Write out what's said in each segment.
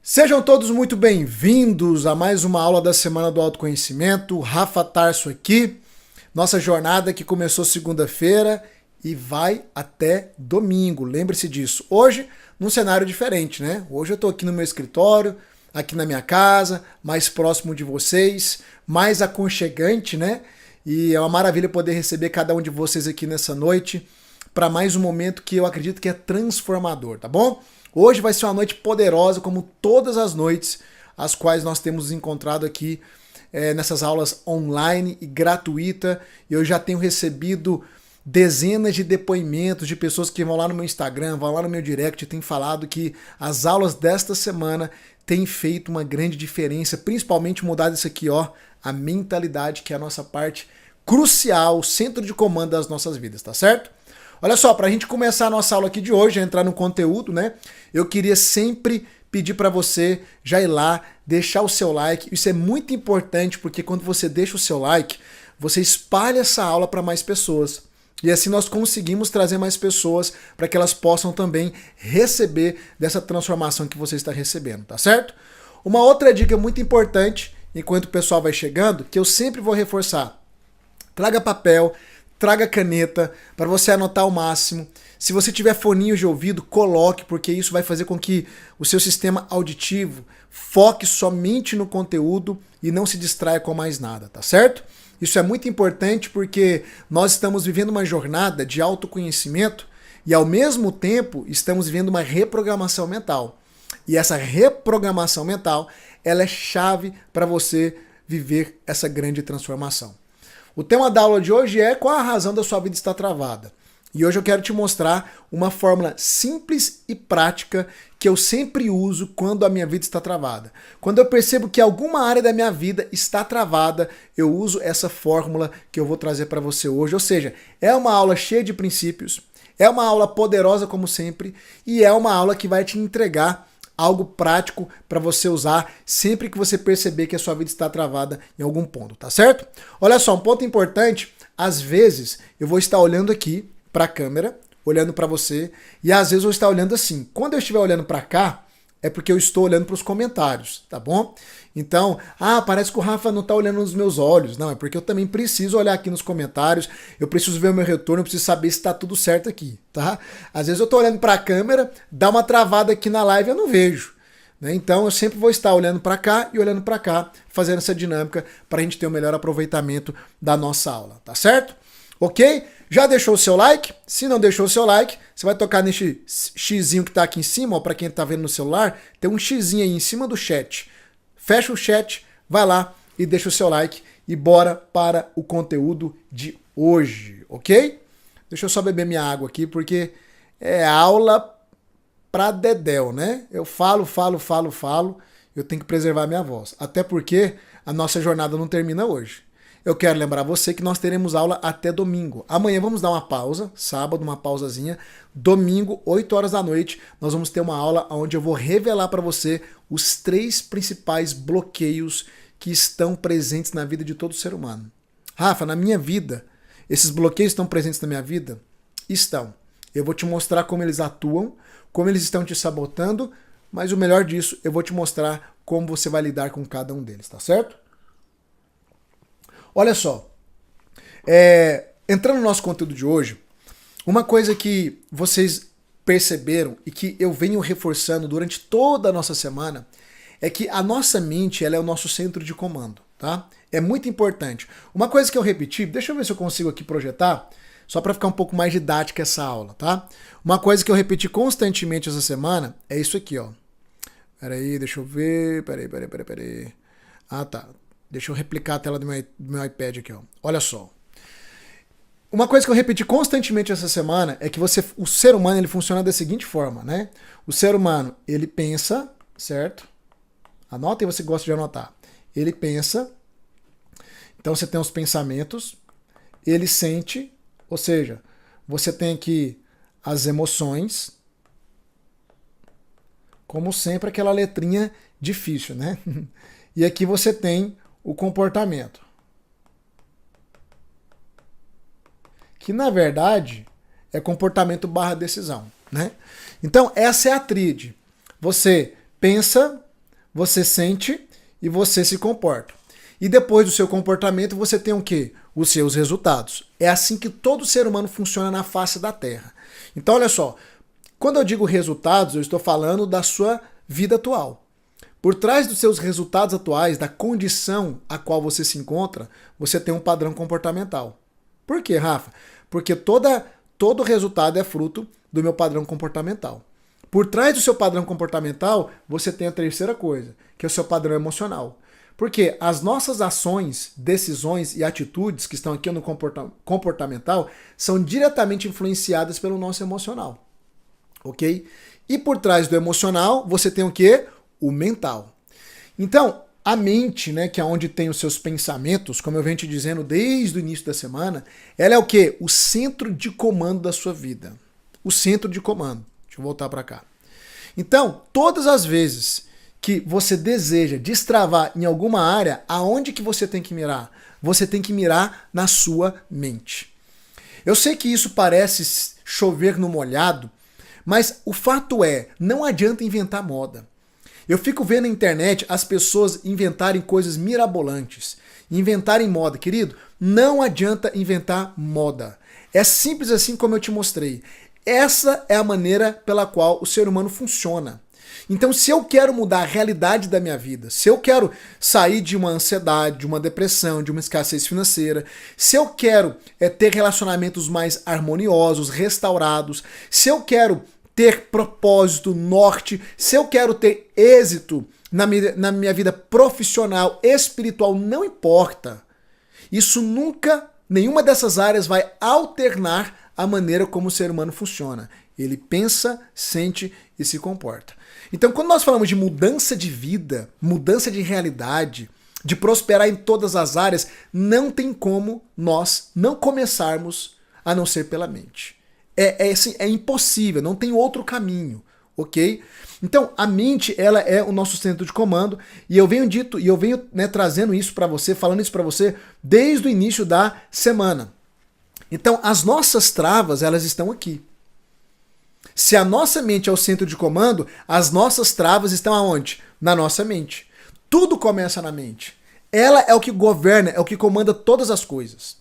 Sejam todos muito bem-vindos a mais uma aula da Semana do Autoconhecimento. Rafa Tarso aqui. Nossa jornada que começou segunda-feira e vai até domingo. Lembre-se disso. Hoje, num cenário diferente, né? Hoje eu estou aqui no meu escritório, aqui na minha casa, mais próximo de vocês, mais aconchegante, né? E é uma maravilha poder receber cada um de vocês aqui nessa noite para mais um momento que eu acredito que é transformador, tá bom? Hoje vai ser uma noite poderosa, como todas as noites, as quais nós temos nos encontrado aqui nessas aulas online e gratuita. Eu já tenho recebido dezenas de depoimentos de pessoas que vão lá no meu Instagram, vão lá no meu direct e têm falado que as aulas desta semana têm feito uma grande diferença, principalmente mudar isso aqui, ó, a mentalidade, que é a nossa parte crucial, o centro de comando das nossas vidas, tá certo? Olha só, para a gente começar a nossa aula aqui de hoje, entrar no conteúdo, né? Eu queria sempre pedir para você já ir lá, deixar o seu like. Isso é muito importante porque quando você deixa o seu like, você espalha essa aula para mais pessoas. E assim nós conseguimos trazer mais pessoas para que elas possam também receber dessa transformação que você está recebendo, tá certo? Uma outra dica muito importante, enquanto o pessoal vai chegando, que eu sempre vou reforçar. Traga papel, traga caneta para você anotar o máximo. Se você tiver foninhos de ouvido, coloque, porque isso vai fazer com que o seu sistema auditivo foque somente no conteúdo e não se distraia com mais nada, tá certo? Isso é muito importante porque nós estamos vivendo uma jornada de autoconhecimento e ao mesmo tempo estamos vivendo uma reprogramação mental. E essa reprogramação mental, ela é chave para você viver essa grande transformação. O tema da aula de hoje é qual a razão da sua vida estar travada. E hoje eu quero te mostrar uma fórmula simples e prática que eu sempre uso quando a minha vida está travada. Quando eu percebo que alguma área da minha vida está travada, eu uso essa fórmula que eu vou trazer para você hoje. Ou seja, é uma aula cheia de princípios, é uma aula poderosa como sempre e é uma aula que vai te entregar algo prático para você usar sempre que você perceber que a sua vida está travada em algum ponto, tá certo? Olha só, um ponto importante, às vezes eu vou estar olhando aqui para a câmera, olhando para você, e às vezes eu vou estar olhando assim. Quando eu estiver olhando para cá, é porque eu estou olhando para os comentários, tá bom? Então, parece que o Rafa não está olhando nos meus olhos. Não, é porque eu também preciso olhar aqui nos comentários, eu preciso ver o meu retorno, eu preciso saber se está tudo certo aqui, tá? Às vezes eu estou olhando para a câmera, dá uma travada aqui na live e eu não vejo. Né? Então eu sempre vou estar olhando para cá e olhando para cá, fazendo essa dinâmica para a gente ter o melhor aproveitamento da nossa aula, tá certo? Ok? Já deixou o seu like? Se não deixou o seu like, você vai tocar nesse xizinho que está aqui em cima, para quem está vendo no celular, tem um xizinho aí em cima do chat. Fecha o chat, vai lá e deixa o seu like e bora para o conteúdo de hoje, ok? Deixa eu só beber minha água aqui, porque é aula pra dedéu, né? Eu falo, eu tenho que preservar minha voz. Até porque a nossa jornada não termina hoje. Eu quero lembrar você que nós teremos aula até domingo. Amanhã vamos dar uma pausa, sábado, uma pausazinha. Domingo, 8 horas da noite, nós vamos ter uma aula onde eu vou revelar para você os 3 principais bloqueios que estão presentes na vida de todo ser humano. Rafa, na minha vida, esses bloqueios estão presentes na minha vida? Estão. Eu vou te mostrar como eles atuam, como eles estão te sabotando, mas o melhor disso, eu vou te mostrar como você vai lidar com cada um deles, tá certo? Olha só, entrando no nosso conteúdo de hoje, uma coisa que vocês perceberam e que eu venho reforçando durante toda a nossa semana é que a nossa mente, ela é o nosso centro de comando, tá? É muito importante. Uma coisa que eu repeti, deixa eu ver se eu consigo aqui projetar, só para ficar um pouco mais didática essa aula, tá? Uma coisa que eu repeti constantemente essa semana é isso aqui, ó. Peraí, deixa eu ver, peraí. Ah, tá. Deixa eu replicar a tela do meu iPad aqui, ó. Olha só. Uma coisa que eu repeti constantemente essa semana é que o ser humano ele funciona da seguinte forma, né? O ser humano, ele pensa, certo? Anota e você gosta de anotar. Ele pensa, então você tem os pensamentos, ele sente, ou seja, você tem aqui as emoções, como sempre aquela letrinha difícil, né? E aqui você tem o comportamento. Que na verdade é comportamento barra decisão, né? Então essa é a tríade. Você pensa, você sente e você se comporta. E depois do seu comportamento, você tem o quê? Os seus resultados. É assim que todo ser humano funciona na face da Terra. Então, olha só, quando eu digo resultados, eu estou falando da sua vida atual. Por trás dos seus resultados atuais, da condição a qual você se encontra, você tem um padrão comportamental. Por quê, Rafa? Porque todo resultado é fruto do meu padrão comportamental. Por trás do seu padrão comportamental, você tem a terceira coisa, que é o seu padrão emocional. Porque as nossas ações, decisões e atitudes que estão aqui no comportamental são diretamente influenciadas pelo nosso emocional. Ok? E por trás do emocional, você tem o quê? O mental. Então, a mente, né, que é onde tem os seus pensamentos, como eu venho te dizendo desde o início da semana, ela é o quê? O centro de comando da sua vida. O centro de comando. Deixa eu voltar para cá. Então, todas as vezes que você deseja destravar em alguma área, aonde que você tem que mirar? Você tem que mirar na sua mente. Eu sei que isso parece chover no molhado, mas o fato é, não adianta inventar moda. Eu fico vendo na internet as pessoas inventarem coisas mirabolantes, inventarem moda. Querido, não adianta inventar moda. É simples assim como eu te mostrei. Essa é a maneira pela qual o ser humano funciona. Então, se eu quero mudar a realidade da minha vida, se eu quero sair de uma ansiedade, de uma depressão, de uma escassez financeira, se eu quero ter relacionamentos mais harmoniosos, restaurados, se eu quero ter propósito, norte, se eu quero ter êxito na minha vida profissional, espiritual, não importa. Isso nunca, nenhuma dessas áreas vai alternar a maneira como o ser humano funciona. Ele pensa, sente e se comporta. Então, quando nós falamos de mudança de vida, mudança de realidade, de prosperar em todas as áreas, não tem como nós não começarmos a não ser pela mente. É impossível, não tem outro caminho, ok? Então, a mente, ela é o nosso centro de comando, e eu venho trazendo isso para você, falando isso para você desde o início da semana. Então, as nossas travas, elas estão aqui. Se a nossa mente é o centro de comando, as nossas travas estão aonde? Na nossa mente. Tudo começa na mente. Ela é o que governa, é o que comanda todas as coisas.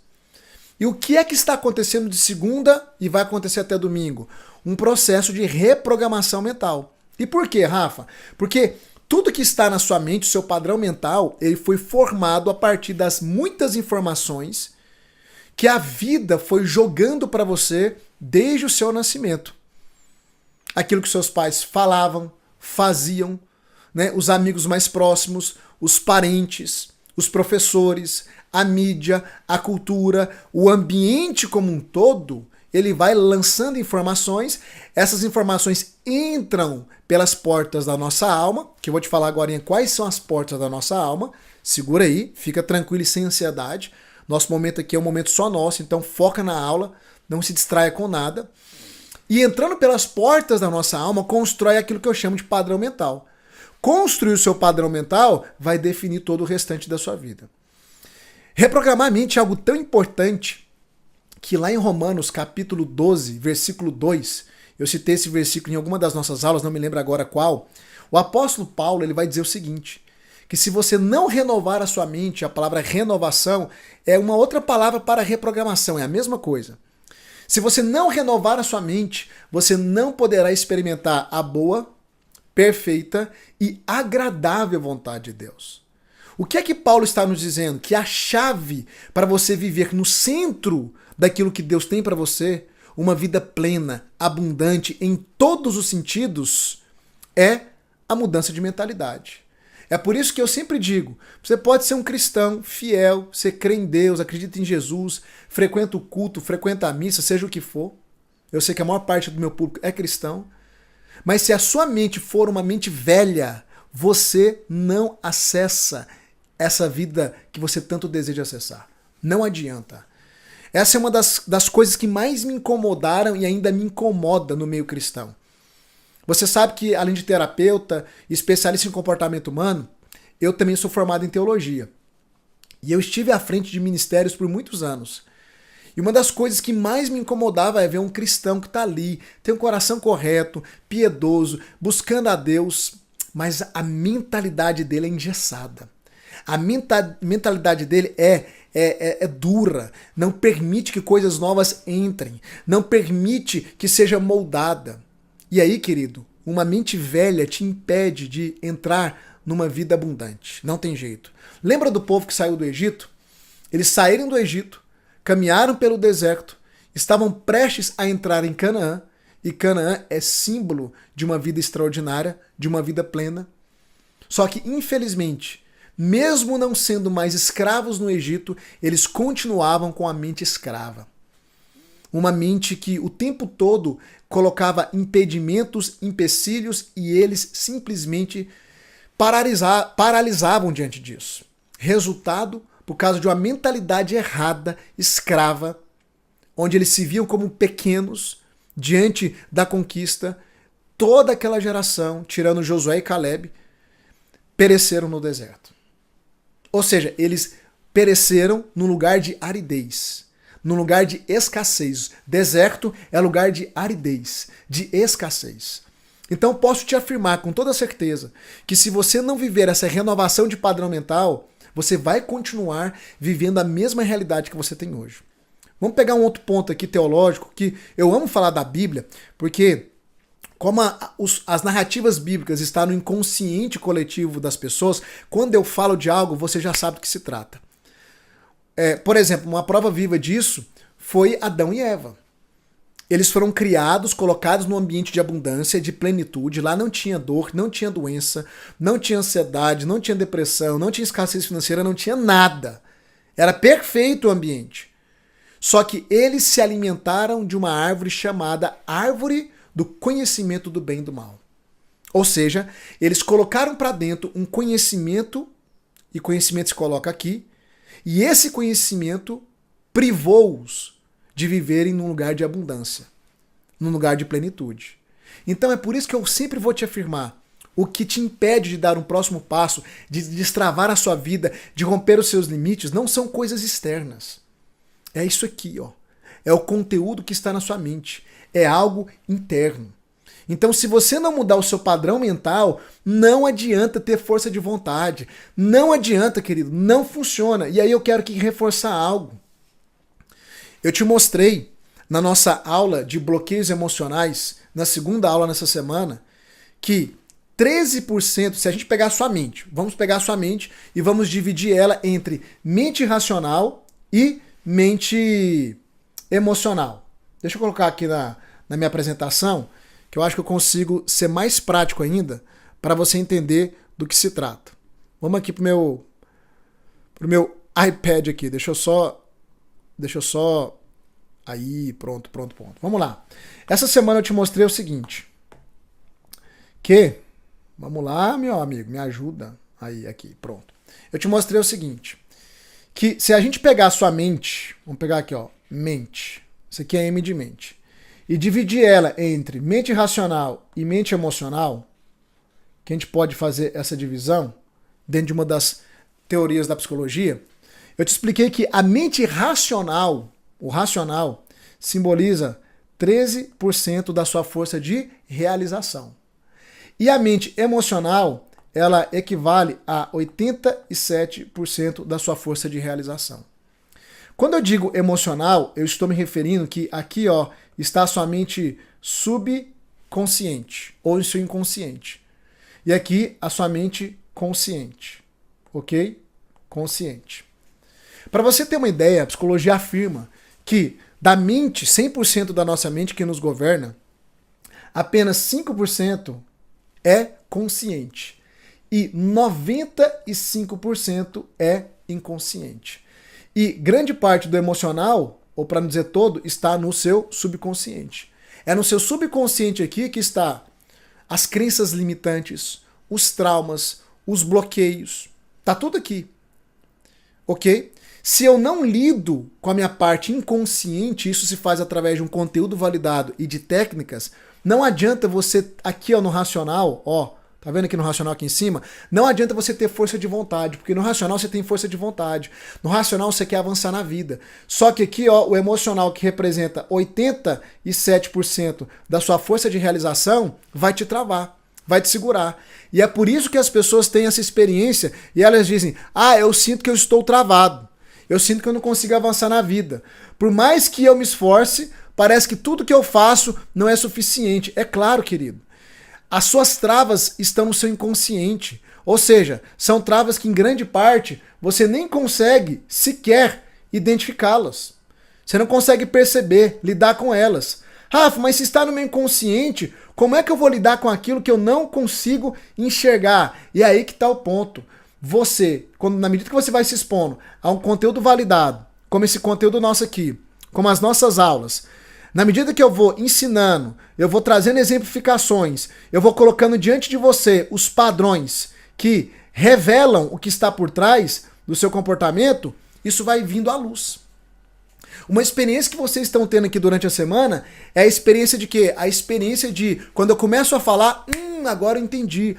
E o que é que está acontecendo de segunda e vai acontecer até domingo? Um processo de reprogramação mental. E por quê, Rafa? Porque tudo que está na sua mente, o seu padrão mental, ele foi formado a partir das muitas informações que a vida foi jogando para você desde o seu nascimento. Aquilo que seus pais falavam, faziam, né? Os amigos mais próximos, os parentes, os professores, a mídia, a cultura, o ambiente como um todo, ele vai lançando informações, essas informações entram pelas portas da nossa alma, que eu vou te falar agora em quais são as portas da nossa alma, segura aí, fica tranquilo e sem ansiedade, nosso momento aqui é um momento só nosso, então foca na aula, não se distraia com nada. E entrando pelas portas da nossa alma, constrói aquilo que eu chamo de padrão mental. Construir o seu padrão mental vai definir todo o restante da sua vida. Reprogramar a mente é algo tão importante que lá em Romanos, capítulo 12, versículo 2, eu citei esse versículo em alguma das nossas aulas, não me lembro agora qual, o apóstolo Paulo ele vai dizer o seguinte, que se você não renovar a sua mente, a palavra renovação é uma outra palavra para reprogramação, é a mesma coisa. Se você não renovar a sua mente, você não poderá experimentar a boa, perfeita e agradável vontade de Deus. O que é que Paulo está nos dizendo? Que a chave para você viver no centro daquilo que Deus tem para você, uma vida plena, abundante em todos os sentidos, é a mudança de mentalidade. É por isso que eu sempre digo, você pode ser um cristão fiel, você crê em Deus, acredita em Jesus, frequenta o culto, frequenta a missa, seja o que for. Eu sei que a maior parte do meu público é cristão. Mas se a sua mente for uma mente velha, você não acessa essa vida que você tanto deseja acessar. Não adianta. Essa é uma das coisas que mais me incomodaram e ainda me incomoda no meio cristão. Você sabe que, além de terapeuta e especialista em comportamento humano, eu também sou formado em teologia. E eu estive à frente de ministérios por muitos anos. E uma das coisas que mais me incomodava é ver um cristão que está ali, tem um coração correto, piedoso, buscando a Deus, mas a mentalidade dele é engessada. A mentalidade dele é dura, não permite que coisas novas entrem, não permite que seja moldada. E aí, querido, uma mente velha te impede de entrar numa vida abundante. Não tem jeito. Lembra do povo que saiu do Egito? Eles saíram do Egito, caminharam pelo deserto, estavam prestes a entrar em Canaã, e Canaã é símbolo de uma vida extraordinária, de uma vida plena. Só que, infelizmente, mesmo não sendo mais escravos no Egito, eles continuavam com a mente escrava. Uma mente que o tempo todo colocava impedimentos, empecilhos, e eles simplesmente paralisavam diante disso. Resultado, por causa de uma mentalidade errada, escrava, onde eles se viam como pequenos diante da conquista, toda aquela geração, tirando Josué e Caleb, pereceram no deserto. Ou seja, eles pereceram no lugar de aridez, no lugar de escassez. Deserto é lugar de aridez, de escassez. Então posso te afirmar com toda certeza que se você não viver essa renovação de padrão mental, você vai continuar vivendo a mesma realidade que você tem hoje. Vamos pegar um outro ponto aqui teológico, que eu amo falar da Bíblia, porque como as narrativas bíblicas estão no inconsciente coletivo das pessoas, quando eu falo de algo, você já sabe do que se trata. Por exemplo, uma prova viva disso foi Adão e Eva. Eles foram criados, colocados num ambiente de abundância, de plenitude. Lá não tinha dor, não tinha doença, não tinha ansiedade, não tinha depressão, não tinha escassez financeira, não tinha nada. Era perfeito o ambiente. Só que eles se alimentaram de uma árvore chamada árvore do conhecimento do bem e do mal. Ou seja, eles colocaram para dentro um conhecimento, e conhecimento se coloca aqui, e esse conhecimento privou-os de viverem num lugar de abundância, num lugar de plenitude. Então é por isso que eu sempre vou te afirmar, o que te impede de dar um próximo passo, de destravar a sua vida, de romper os seus limites, não são coisas externas. É isso aqui, ó. É o conteúdo que está na sua mente. É algo interno. Então, se você não mudar o seu padrão mental, não adianta ter força de vontade. Não adianta, querido. Não funciona. E aí eu quero reforçar algo. Eu te mostrei na nossa aula de bloqueios emocionais, na segunda aula nessa semana, que 13%, se a gente pegar a sua mente, vamos pegar a sua mente e vamos dividir ela entre mente racional e mente emocional. Deixa eu colocar aqui na minha apresentação, que eu acho que eu consigo ser mais prático ainda para você entender do que se trata. Vamos aqui pro meu iPad aqui. Deixa eu só aí, pronto. Vamos lá. Essa semana eu te mostrei o seguinte, vamos lá, meu amigo, me ajuda. Aí, aqui, pronto. Eu te mostrei o seguinte, que se a gente pegar a sua mente, vamos pegar aqui, ó, mente, isso aqui é M de mente, e dividir ela entre mente racional e mente emocional, que a gente pode fazer essa divisão dentro de uma das teorias da psicologia, eu te expliquei que a mente racional, o racional, simboliza 13% da sua força de realização. E a mente emocional, ela equivale a 87% da sua força de realização. Quando eu digo emocional, eu estou me referindo que aqui, ó, está a sua mente subconsciente ou o seu inconsciente. E aqui a sua mente consciente, ok? Consciente. Para você ter uma ideia, a psicologia afirma que da mente, 100% da nossa mente que nos governa, apenas 5% é consciente e 95% é inconsciente. E grande parte do emocional, ou para não dizer todo, está no seu subconsciente. É no seu subconsciente aqui que está as crenças limitantes, os traumas, os bloqueios. Tá tudo aqui. Ok? Se eu não lido com a minha parte inconsciente, isso se faz através de um conteúdo validado e de técnicas, não adianta você, aqui ó, no racional, ó, tá vendo aqui no racional aqui em cima? Não adianta você ter força de vontade, porque no racional você tem força de vontade. No racional você quer avançar na vida. Só que aqui, ó, o emocional, que representa 87% da sua força de realização, vai te travar. vai te segurar. E é por isso que as pessoas têm essa experiência e elas dizem, eu sinto que eu estou travado. Eu sinto que eu não consigo avançar na vida. Por mais que eu me esforce, parece que tudo que eu faço não é suficiente. É claro, querido. As suas travas estão no seu inconsciente. Ou seja, são travas que em grande parte você nem consegue sequer identificá-las. Você não consegue perceber, lidar com elas. Rafa, mas se está no meu inconsciente, como é que eu vou lidar com aquilo que eu não consigo enxergar? E é aí que está o ponto. Você, na medida que você vai se expondo a um conteúdo validado, como esse conteúdo nosso aqui, como as nossas aulas, na medida que eu vou ensinando, eu vou trazendo exemplificações, eu vou colocando diante de você os padrões que revelam o que está por trás do seu comportamento, isso vai vindo à luz. Uma experiência que vocês estão tendo aqui durante a semana é a experiência de quê? A experiência de quando eu começo a falar, agora eu entendi,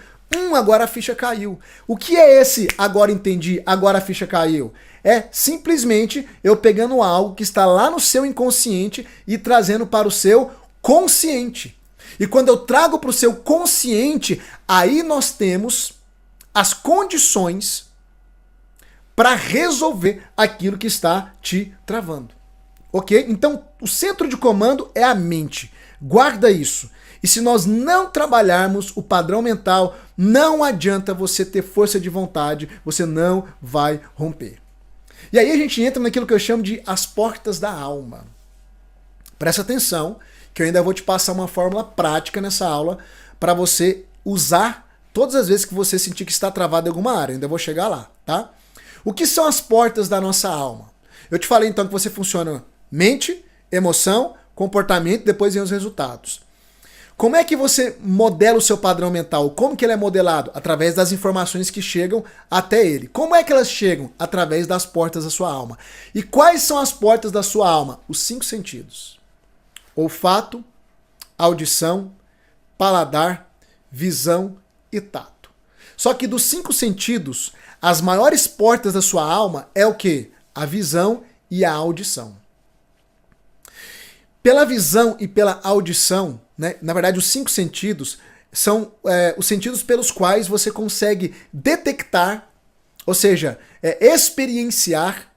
agora a ficha caiu. O que é esse agora entendi, agora a ficha caiu? É simplesmente eu pegando algo que está lá no seu inconsciente e trazendo para o seu consciente. E quando eu trago para o seu consciente, aí nós temos as condições para resolver aquilo que está te travando. Ok? Então, o centro de comando é a mente. Guarda isso. E se nós não trabalharmos o padrão mental, não adianta você ter força de vontade, você não vai romper. E aí a gente entra naquilo que eu chamo de as portas da alma. Presta atenção, que eu ainda vou te passar uma fórmula prática nessa aula para você usar todas as vezes que você sentir que está travado em alguma área. Eu ainda vou chegar lá, tá? O que são as portas da nossa alma? Eu te falei então que você funciona mente, emoção, comportamento, depois vem os resultados. Como é que você modela o seu padrão mental? Como que ele é modelado? Através das informações que chegam até ele. Como é que elas chegam? Através das portas da sua alma. E quais são as portas da sua alma? Os 5 sentidos. Olfato, audição, paladar, visão e tato. Só que dos 5 sentidos, as maiores portas da sua alma é o quê? A visão e a audição. Pela visão e pela audição, né, na verdade os 5 sentidos são os sentidos pelos quais você consegue detectar, ou seja, experienciar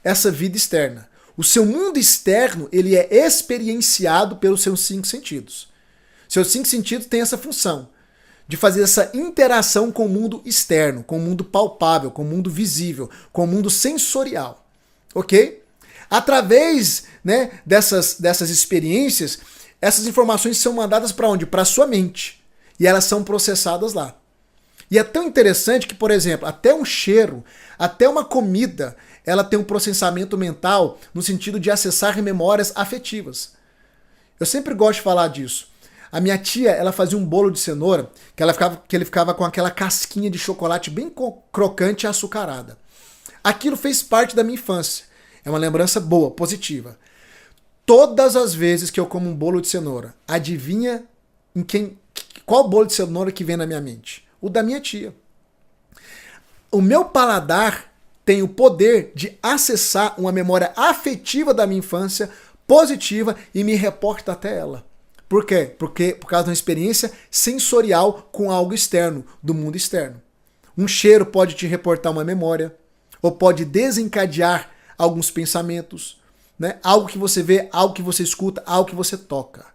essa vida externa. O seu mundo externo, ele é experienciado pelos seus 5 sentidos. Seus 5 sentidos têm essa função de fazer essa interação com o mundo externo, com o mundo palpável, com o mundo visível, com o mundo sensorial. Ok? Através, né, dessas experiências, essas informações são mandadas para onde? Para a sua mente. E elas são processadas lá. E é tão interessante que, por exemplo, até um cheiro, até uma comida, ela tem um processamento mental no sentido de acessar memórias afetivas. Eu sempre gosto de falar disso. A minha tia, ela fazia um bolo de cenoura que ele ficava com aquela casquinha de chocolate bem crocante e açucarada. Aquilo fez parte da minha infância. É uma lembrança boa, positiva. Todas as vezes que eu como um bolo de cenoura, adivinha qual bolo de cenoura que vem na minha mente? O da minha tia. O meu paladar tem o poder de acessar uma memória afetiva da minha infância, positiva, e me reporta até ela. Por quê? Porque por causa de uma experiência sensorial com algo externo, do mundo externo. Um cheiro pode te reportar uma memória, ou pode desencadear alguns pensamentos, né? Algo que você vê, algo que você escuta, algo que você toca.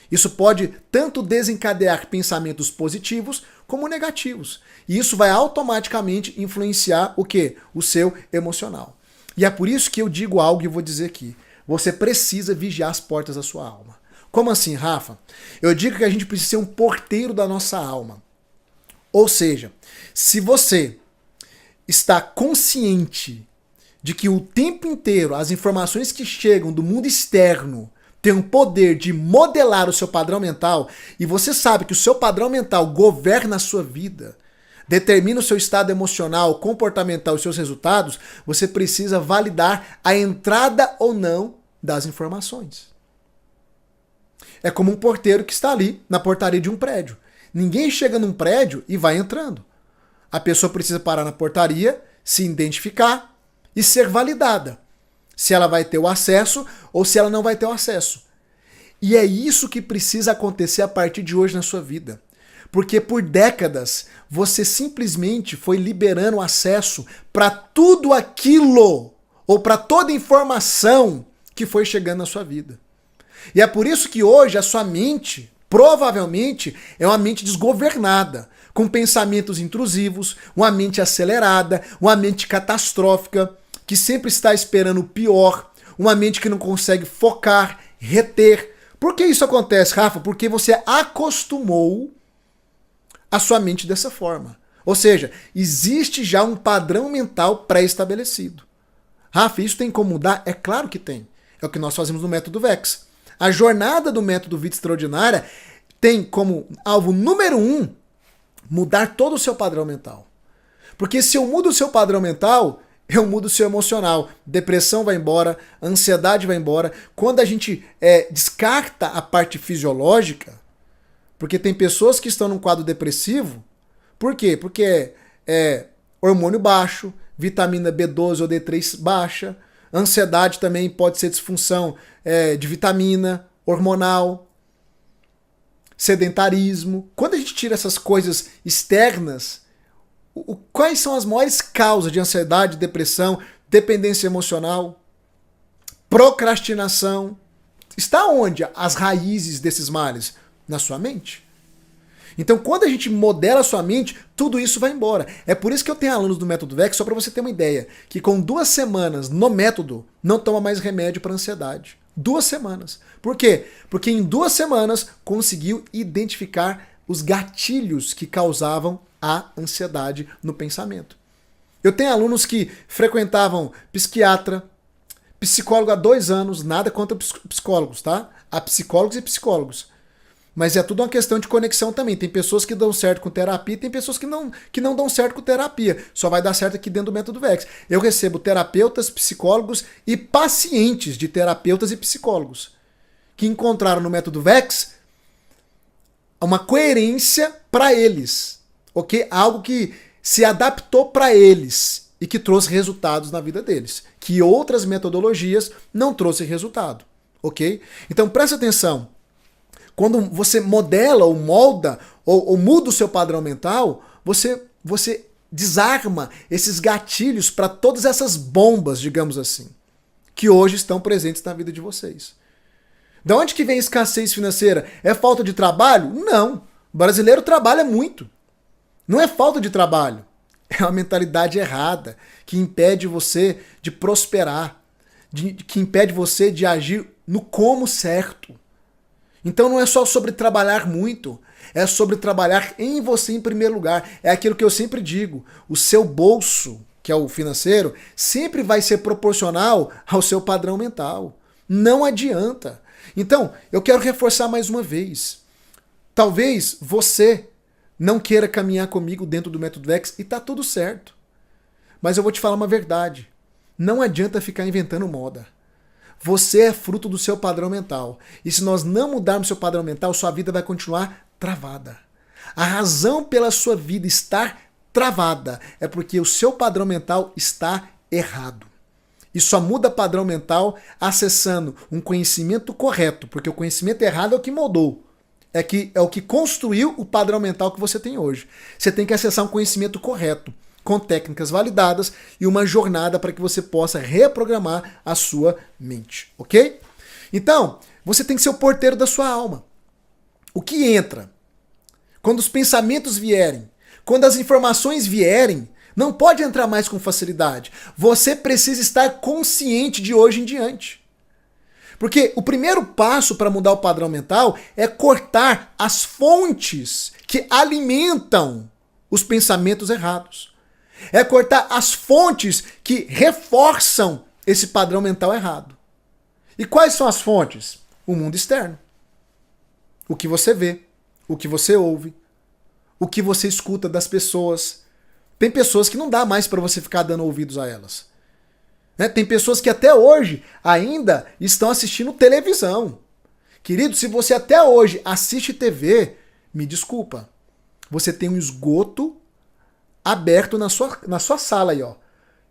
Isso pode tanto desencadear pensamentos positivos como negativos. E isso vai automaticamente influenciar o quê? O seu emocional. E é por isso que eu digo algo e vou dizer aqui. Você precisa vigiar as portas da sua alma. Como assim, Rafa? Eu digo que a gente precisa ser um porteiro da nossa alma. Ou seja, se você está consciente de que o tempo inteiro as informações que chegam do mundo externo têm o poder de modelar o seu padrão mental, e você sabe que o seu padrão mental governa a sua vida, determina o seu estado emocional, comportamental e seus resultados, você precisa validar a entrada ou não das informações. É como um porteiro que está ali na portaria de um prédio. Ninguém chega num prédio e vai entrando. A pessoa precisa parar na portaria, se identificar e ser validada. Se ela vai ter o acesso ou se ela não vai ter o acesso. E é isso que precisa acontecer a partir de hoje na sua vida. Porque por décadas você simplesmente foi liberando acesso para tudo aquilo ou para toda informação que foi chegando na sua vida. E é por isso que hoje a sua mente, provavelmente, é uma mente desgovernada, com pensamentos intrusivos, uma mente acelerada, uma mente catastrófica, que sempre está esperando o pior, uma mente que não consegue focar, reter. Por que isso acontece, Rafa? Porque você acostumou a sua mente dessa forma. Ou seja, existe já um padrão mental pré-estabelecido. Rafa, isso tem como mudar? É claro que tem. É o que nós fazemos no método VEX. A jornada do método Vida Extraordinária tem como alvo número 1 mudar todo o seu padrão mental. Porque se eu mudo o seu padrão mental, eu mudo o seu emocional. Depressão vai embora, ansiedade vai embora. Quando a gente descarta a parte fisiológica, porque tem pessoas que estão num quadro depressivo, por quê? Porque é hormônio baixo, vitamina B12 ou D3 baixa, ansiedade também pode ser disfunção de vitamina, hormonal, sedentarismo. Quando a gente tira essas coisas externas, quais são as maiores causas de ansiedade, depressão, dependência emocional, procrastinação? Está onde as raízes desses males? Na sua mente. Então, quando a gente modela a sua mente, tudo isso vai embora. É por isso que eu tenho alunos do método VEX, só para você ter uma ideia, que com 2 semanas no método, não toma mais remédio para ansiedade. 2 semanas. Por quê? Porque em 2 semanas conseguiu identificar os gatilhos que causavam a ansiedade no pensamento. Eu tenho alunos que frequentavam psiquiatra, psicólogo há 2 anos, nada contra psicólogos, tá? Há psicólogos e psicólogos. Mas é tudo uma questão de conexão também. Tem pessoas que dão certo com terapia e tem pessoas que não dão certo com terapia. Só vai dar certo aqui dentro do método VEX. Eu recebo terapeutas, psicólogos e pacientes de terapeutas e psicólogos que encontraram no método VEX uma coerência para eles, ok? Algo que se adaptou para eles e que trouxe resultados na vida deles, que outras metodologias não trouxeram resultado, ok? Então presta atenção. Quando você modela ou molda ou muda o seu padrão mental, você desarma esses gatilhos para todas essas bombas, digamos assim, que hoje estão presentes na vida de vocês. De onde que vem escassez financeira? É falta de trabalho? Não. O brasileiro trabalha muito. Não é falta de trabalho. É uma mentalidade errada que impede você de prosperar, que impede você de agir no como certo. Então não é só sobre trabalhar muito, é sobre trabalhar em você em primeiro lugar. É aquilo que eu sempre digo, o seu bolso, que é o financeiro, sempre vai ser proporcional ao seu padrão mental. Não adianta. Então, eu quero reforçar mais uma vez. Talvez você não queira caminhar comigo dentro do método VEX e tá tudo certo. Mas eu vou te falar uma verdade. Não adianta ficar inventando moda. Você é fruto do seu padrão mental. E se nós não mudarmos seu padrão mental, sua vida vai continuar travada. A razão pela sua vida estar travada é porque o seu padrão mental está errado. E só muda padrão mental acessando um conhecimento correto, porque o conhecimento errado é o que moldou. É o que construiu o padrão mental que você tem hoje. Você tem que acessar um conhecimento correto, com técnicas validadas e uma jornada para que você possa reprogramar a sua mente, ok? Então, você tem que ser o porteiro da sua alma. O que entra? Quando os pensamentos vierem, quando as informações vierem, não pode entrar mais com facilidade. Você precisa estar consciente de hoje em diante. Porque o primeiro passo para mudar o padrão mental é cortar as fontes que alimentam os pensamentos errados. É cortar as fontes que reforçam esse padrão mental errado. E quais são as fontes? O mundo externo. O que você vê, o que você ouve, o que você escuta das pessoas. Tem pessoas que não dá mais para você ficar dando ouvidos a elas. Tem pessoas que até hoje ainda estão assistindo televisão. Querido, se você até hoje assiste TV, me desculpa, você tem um esgoto aberto na sua sala aí, ó.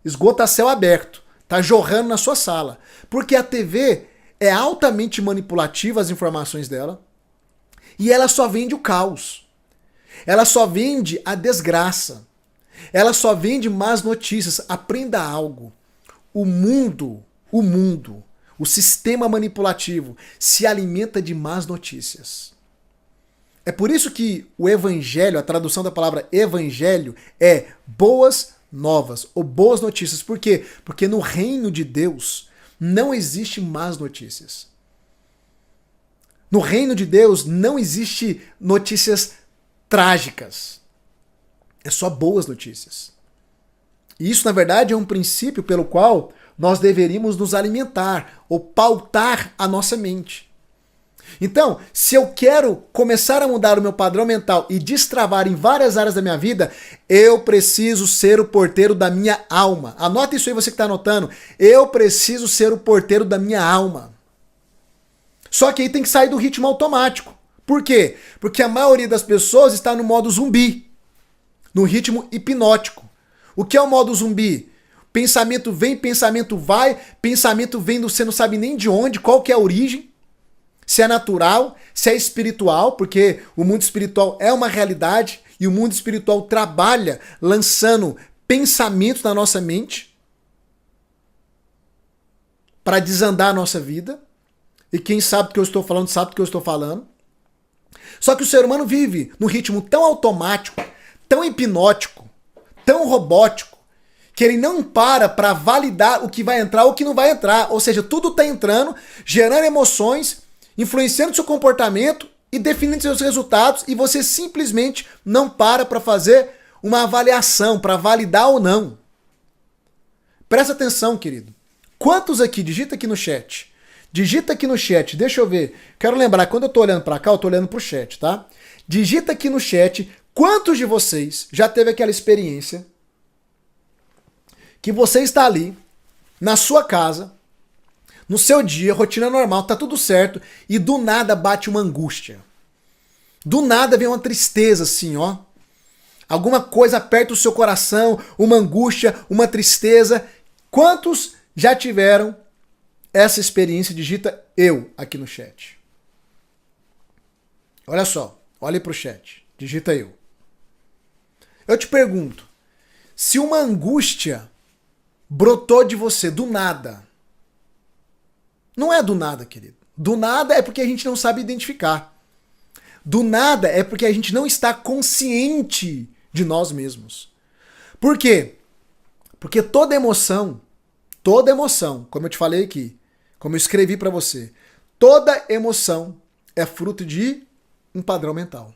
Esgoto a céu aberto. Tá jorrando na sua sala. Porque a TV é altamente manipulativa, as informações dela, e ela só vende o caos. Ela só vende a desgraça. Ela só vende más notícias. Aprenda algo. O mundo, o sistema manipulativo se alimenta de más notícias. É por isso que o evangelho, a tradução da palavra evangelho é boas novas ou boas notícias. Por quê? Porque no reino de Deus não existe más notícias. No reino de Deus não existe notícias trágicas. É só boas notícias. E isso, na verdade, é um princípio pelo qual nós deveríamos nos alimentar ou pautar a nossa mente. Então, se eu quero começar a mudar o meu padrão mental e destravar em várias áreas da minha vida, eu preciso ser o porteiro da minha alma. Anota isso aí, você que está anotando. Eu preciso ser o porteiro da minha alma. Só que aí tem que sair do ritmo automático. Por quê? Porque a maioria das pessoas está no modo zumbi, no ritmo hipnótico. O que é o modo zumbi? Pensamento vem, pensamento vai, pensamento vem, você não sabe nem de onde, qual que é a origem. Se é natural, se é espiritual, porque o mundo espiritual é uma realidade e o mundo espiritual trabalha lançando pensamentos na nossa mente para desandar a nossa vida. E quem sabe do que eu estou falando, sabe do que eu estou falando. Só que o ser humano vive num ritmo tão automático, tão hipnótico, tão robótico, que ele não para validar o que vai entrar ou o que não vai entrar. Ou seja, tudo está entrando, gerando emoções, influenciando seu comportamento e definindo seus resultados, e você simplesmente não para fazer uma avaliação, para validar ou não. Presta atenção, querido. Quantos aqui, digita aqui no chat. Digita aqui no chat, deixa eu ver. Quero lembrar, quando eu tô olhando para cá, eu tô olhando pro chat, tá? Digita aqui no chat, quantos de vocês já teve aquela experiência que você está ali, na sua casa, no seu dia, rotina normal, tá tudo certo, e do nada bate uma angústia. Do nada vem uma tristeza assim, ó. Alguma coisa aperta o seu coração, uma angústia, uma tristeza. Quantos já tiveram essa experiência? Digita eu aqui no chat. Olha só, olhe pro chat, digita eu. Eu te pergunto, se uma angústia brotou de você do nada, não é do nada, querido. Do nada é porque a gente não sabe identificar. Do nada é porque a gente não está consciente de nós mesmos. Por quê? Porque toda emoção, como eu te falei aqui, como eu escrevi para você, toda emoção é fruto de um padrão mental.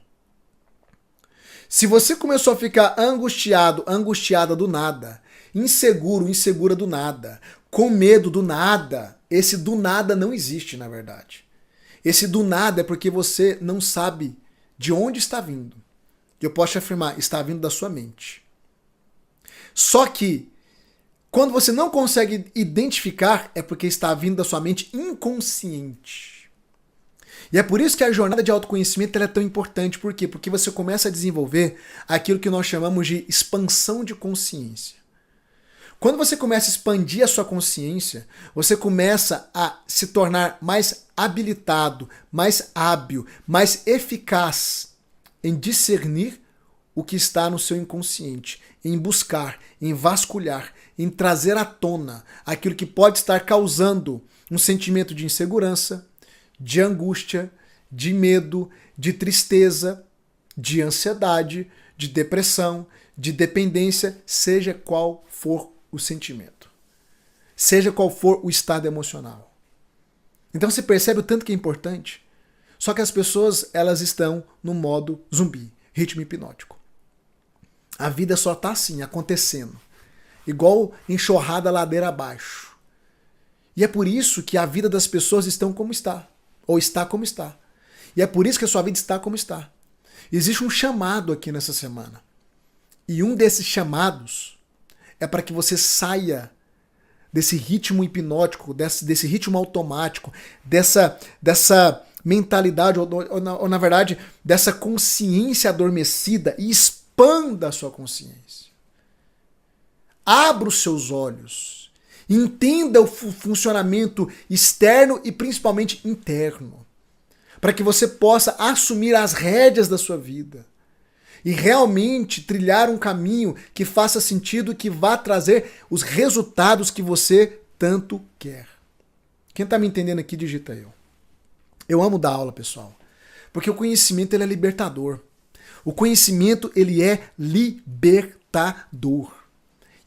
Se você começou a ficar angustiado, angustiada do nada, inseguro, insegura do nada, com medo do nada, esse do nada não existe, na verdade. Esse do nada é porque você não sabe de onde está vindo. Eu posso te afirmar, está vindo da sua mente. Só que, quando você não consegue identificar, é porque está vindo da sua mente inconsciente. E é por isso que a jornada de autoconhecimento ela é tão importante. Por quê? Porque você começa a desenvolver aquilo que nós chamamos de expansão de consciência. Quando você começa a expandir a sua consciência, você começa a se tornar mais habilitado, mais hábil, mais eficaz em discernir o que está no seu inconsciente, em buscar, em vasculhar, em trazer à tona aquilo que pode estar causando um sentimento de insegurança, de angústia, de medo, de tristeza, de ansiedade, de depressão, de dependência, seja qual for o sentimento. Seja qual for o estado emocional. Então você percebe o tanto que é importante? Só que as pessoas, elas estão no modo zumbi, ritmo hipnótico. A vida só está assim, acontecendo. Igual enxurrada ladeira abaixo. E é por isso que a vida das pessoas estão como está. Ou está como está. E é por isso que a sua vida está como está. Existe um chamado aqui nessa semana. E um desses chamados é para que você saia desse ritmo hipnótico, desse ritmo automático, dessa mentalidade, ou na verdade, dessa consciência adormecida e expanda a sua consciência. Abra os seus olhos. Entenda o funcionamento externo e principalmente interno. Para que você possa assumir as rédeas da sua vida. e realmente trilhar um caminho que faça sentido e que vá trazer os resultados que você tanto quer. Quem está me entendendo aqui, digita eu. Eu amo dar aula, pessoal, porque o conhecimento ele é libertador. O conhecimento ele é libertador.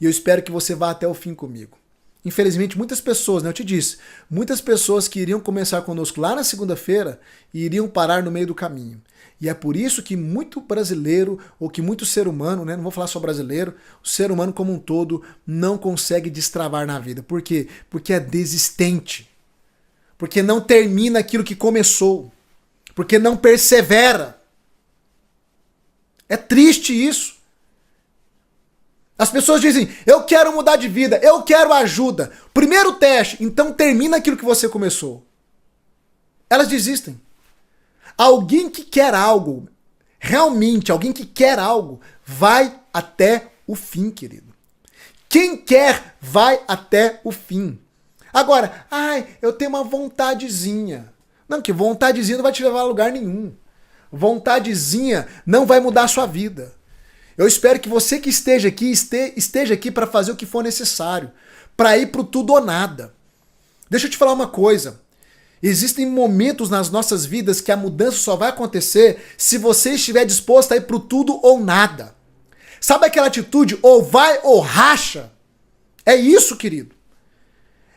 E eu espero que você vá até o fim comigo. Infelizmente, muitas pessoas, né, eu te disse, muitas pessoas que iriam começar conosco lá na segunda-feira iriam parar no meio do caminho. E é por isso que muito brasileiro, ou que muito ser humano, né, não vou falar só brasileiro, o ser humano como um todo não consegue destravar na vida. Por quê? Porque é desistente. Porque não termina aquilo que começou. Porque não persevera. É triste isso. As pessoas dizem, eu quero mudar de vida, eu quero ajuda. Primeiro teste, então termina aquilo que você começou. Elas desistem. Alguém que quer algo, realmente, alguém que quer algo, vai até o fim, querido. Quem quer, vai até o fim. Agora, eu tenho uma vontadezinha. Não, que vontadezinha não vai te levar a lugar nenhum. Vontadezinha não vai mudar a sua vida. Eu espero que você que esteja aqui para fazer o que for necessário, para ir pro tudo ou nada. Deixa eu te falar uma coisa. Existem momentos nas nossas vidas que a mudança só vai acontecer se você estiver disposto a ir pro tudo ou nada. Sabe aquela atitude ou vai ou racha? É isso, querido.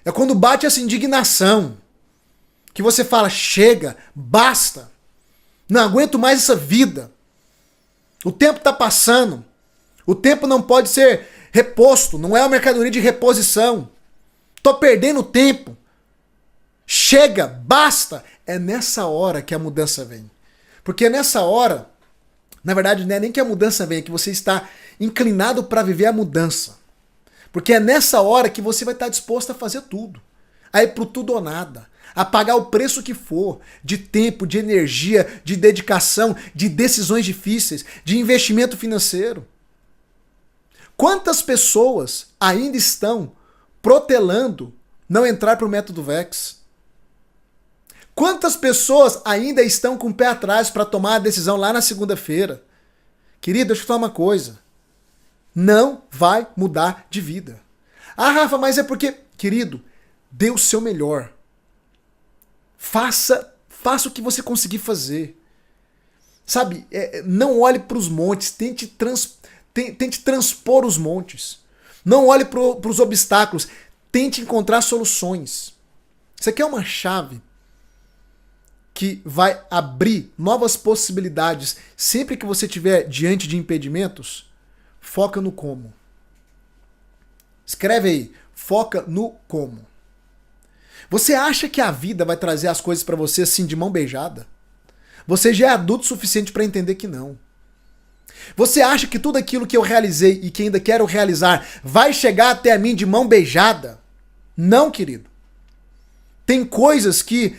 É quando bate essa indignação, que você fala, chega, basta, não aguento mais essa vida. O tempo está passando. O tempo não pode ser reposto. Não é uma mercadoria de reposição. Tô perdendo tempo. Chega, basta. É nessa hora que a mudança vem. Porque é nessa hora, na verdade, não é nem que a mudança vem, é que você está inclinado para viver a mudança. Porque é nessa hora que você vai estar disposto a fazer tudo. A ir pro tudo ou nada. A pagar o preço que for, de tempo, de energia, de dedicação, de decisões difíceis, de investimento financeiro. Quantas pessoas ainda estão protelando não entrar para o método VEX? Quantas pessoas ainda estão com o pé atrás para tomar a decisão lá na segunda-feira? Querido, deixa eu te falar uma coisa. Não vai mudar de vida. Ah, Rafa, mas é porque... Querido, dê o seu melhor. Faça o que você conseguir fazer. Sabe, não olhe para os montes, tente transpor os montes. Não olhe para os obstáculos, tente encontrar soluções. Isso aqui é uma chave que vai abrir novas possibilidades. Sempre que você estiver diante de impedimentos, foca no como. Escreve aí, foca no como. Você acha que a vida vai trazer as coisas pra você assim de mão beijada? Você já é adulto o suficiente pra entender que não. Você acha que tudo aquilo que eu realizei e que ainda quero realizar vai chegar até a mim de mão beijada? Não, querido. Tem coisas que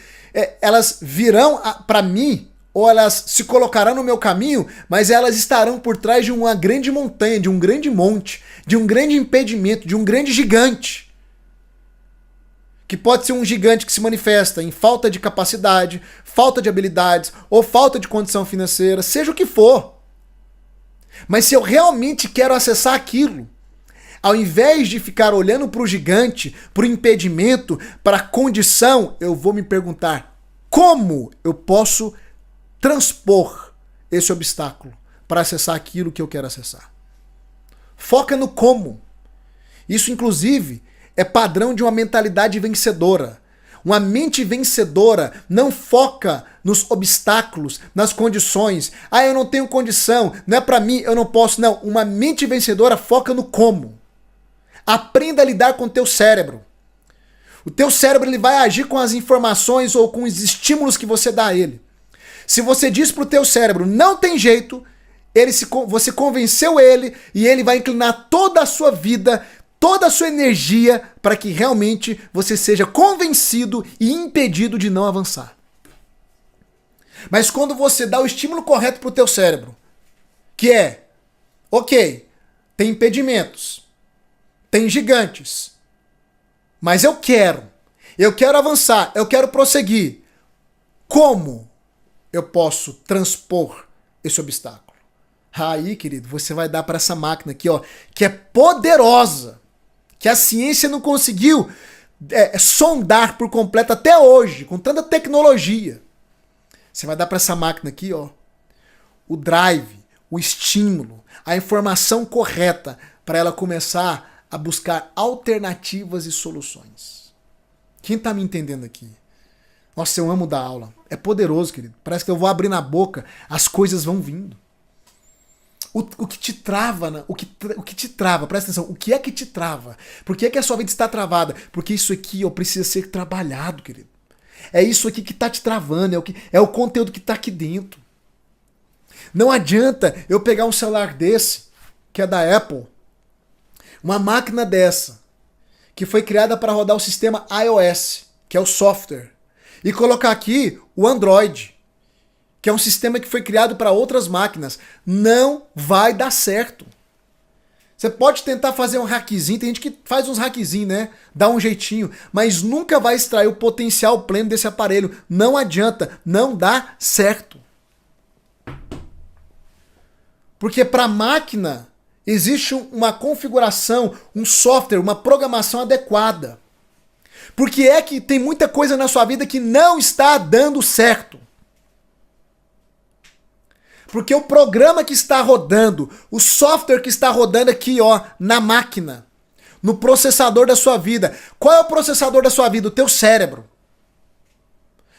elas virão pra mim ou elas se colocarão no meu caminho, mas elas estarão por trás de uma grande montanha, de um grande monte, de um grande impedimento, de um grande gigante. Que pode ser um gigante que se manifesta em falta de capacidade, falta de habilidades ou falta de condição financeira, seja o que for. Mas se eu realmente quero acessar aquilo, ao invés de ficar olhando para o gigante, para o impedimento, para a condição, eu vou me perguntar como eu posso transpor esse obstáculo para acessar aquilo que eu quero acessar. Foca no como. Isso, inclusive, é padrão de uma mentalidade vencedora. Uma mente vencedora não foca nos obstáculos, nas condições. Ah, eu não tenho condição, não é pra mim, eu não posso. Não, uma mente vencedora foca no como. Aprenda a lidar com o teu cérebro. O teu cérebro ele vai agir com as informações ou com os estímulos que você dá a ele. Se você diz pro teu cérebro, não tem jeito, você convenceu ele e ele vai inclinar toda a sua vida, toda a sua energia para que realmente você seja convencido e impedido de não avançar. Mas quando você dá o estímulo correto para o teu cérebro, que é, ok, tem impedimentos, tem gigantes, mas eu quero avançar, eu quero prosseguir. Como eu posso transpor esse obstáculo? Aí, querido, você vai dar para essa máquina aqui, ó, que é poderosa, que a ciência não conseguiu sondar por completo até hoje, com tanta tecnologia. Você vai dar para essa máquina aqui, ó, o drive, o estímulo, a informação correta para ela começar a buscar alternativas e soluções. Quem tá me entendendo aqui? Nossa, eu amo dar aula. É poderoso, querido. Parece que eu vou abrir na boca, as coisas vão vindo. O que te trava, né? o que te trava, presta atenção, o que é que te trava? Por que é que a sua vida está travada? Porque isso aqui, ó, precisa ser trabalhado, querido. É isso aqui que tá te travando, é o conteúdo que tá aqui dentro. Não adianta eu pegar um celular desse, que é da Apple, uma máquina dessa, que foi criada para rodar o sistema iOS, que é o software, e colocar aqui o Android, que é um sistema que foi criado para outras máquinas. Não vai dar certo. Você pode tentar fazer um hackzinho, tem gente que faz uns hackzinhos, né? Dá um jeitinho, mas nunca vai extrair o potencial pleno desse aparelho. Não adianta, não dá certo. Porque para a máquina existe uma configuração, um software, uma programação adequada. Porque é que tem muita coisa na sua vida que não está dando certo. Porque o programa que está rodando, o software que está rodando aqui, ó, na máquina, no processador da sua vida. Qual é o processador da sua vida? O teu cérebro.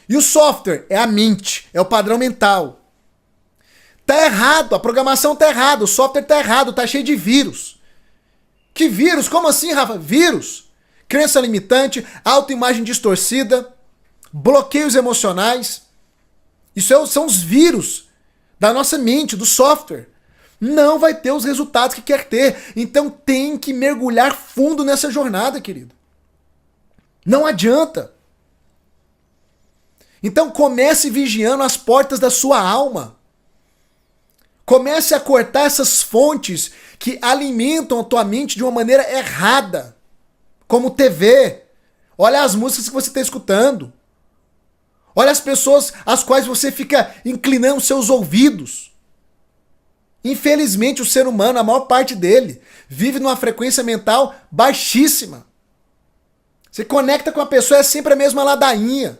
E o software é a mente, é o padrão mental. Tá errado, a programação tá errada, o software tá errado, tá cheio de vírus. Que vírus? Como assim, Rafa? Vírus. Crença limitante, autoimagem distorcida, bloqueios emocionais. Isso são os vírus da nossa mente, do software. Não vai ter os resultados que quer ter. Então tem que mergulhar fundo nessa jornada, querido. Não adianta. Então comece vigiando as portas da sua alma. Comece a cortar essas fontes que alimentam a tua mente de uma maneira errada. Como TV. Olha as músicas que você está escutando. Olha as pessoas às quais você fica inclinando seus ouvidos. Infelizmente o ser humano, a maior parte dele, vive numa frequência mental baixíssima. Você conecta com a pessoa, é sempre a mesma ladainha.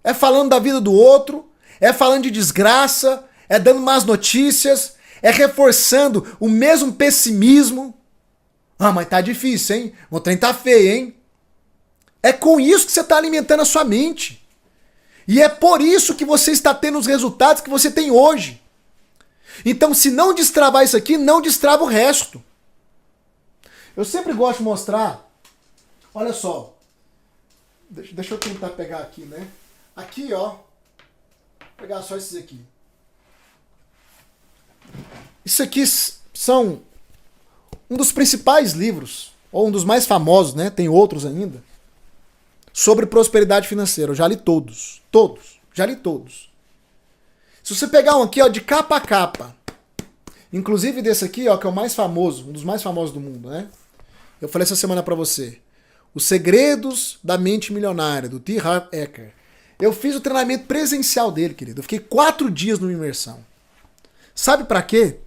É falando da vida do outro, é falando de desgraça, é dando más notícias, é reforçando o mesmo pessimismo. Ah, mas tá difícil, hein? O trem tá feio, hein? É com isso que você está alimentando a sua mente. E é por isso que você está tendo os resultados que você tem hoje. Então, se não destravar isso aqui, não destrava o resto. Eu sempre gosto de mostrar. Olha só. Deixa eu tentar pegar aqui, né? Aqui, ó. Vou pegar só esses aqui. Isso aqui são um dos principais livros, ou um dos mais famosos, né? Tem outros ainda. Sobre prosperidade financeira. Eu já li todos. Todos. Já li todos. Se você pegar um aqui, ó, de capa a capa. Inclusive desse aqui, ó, que é o mais famoso. Um dos mais famosos do mundo, né? Eu falei essa semana pra você. Os Segredos da Mente Milionária, do T. Harv Eker. Eu fiz o treinamento presencial dele, querido. Eu fiquei 4 dias numa imersão. Sabe pra quê?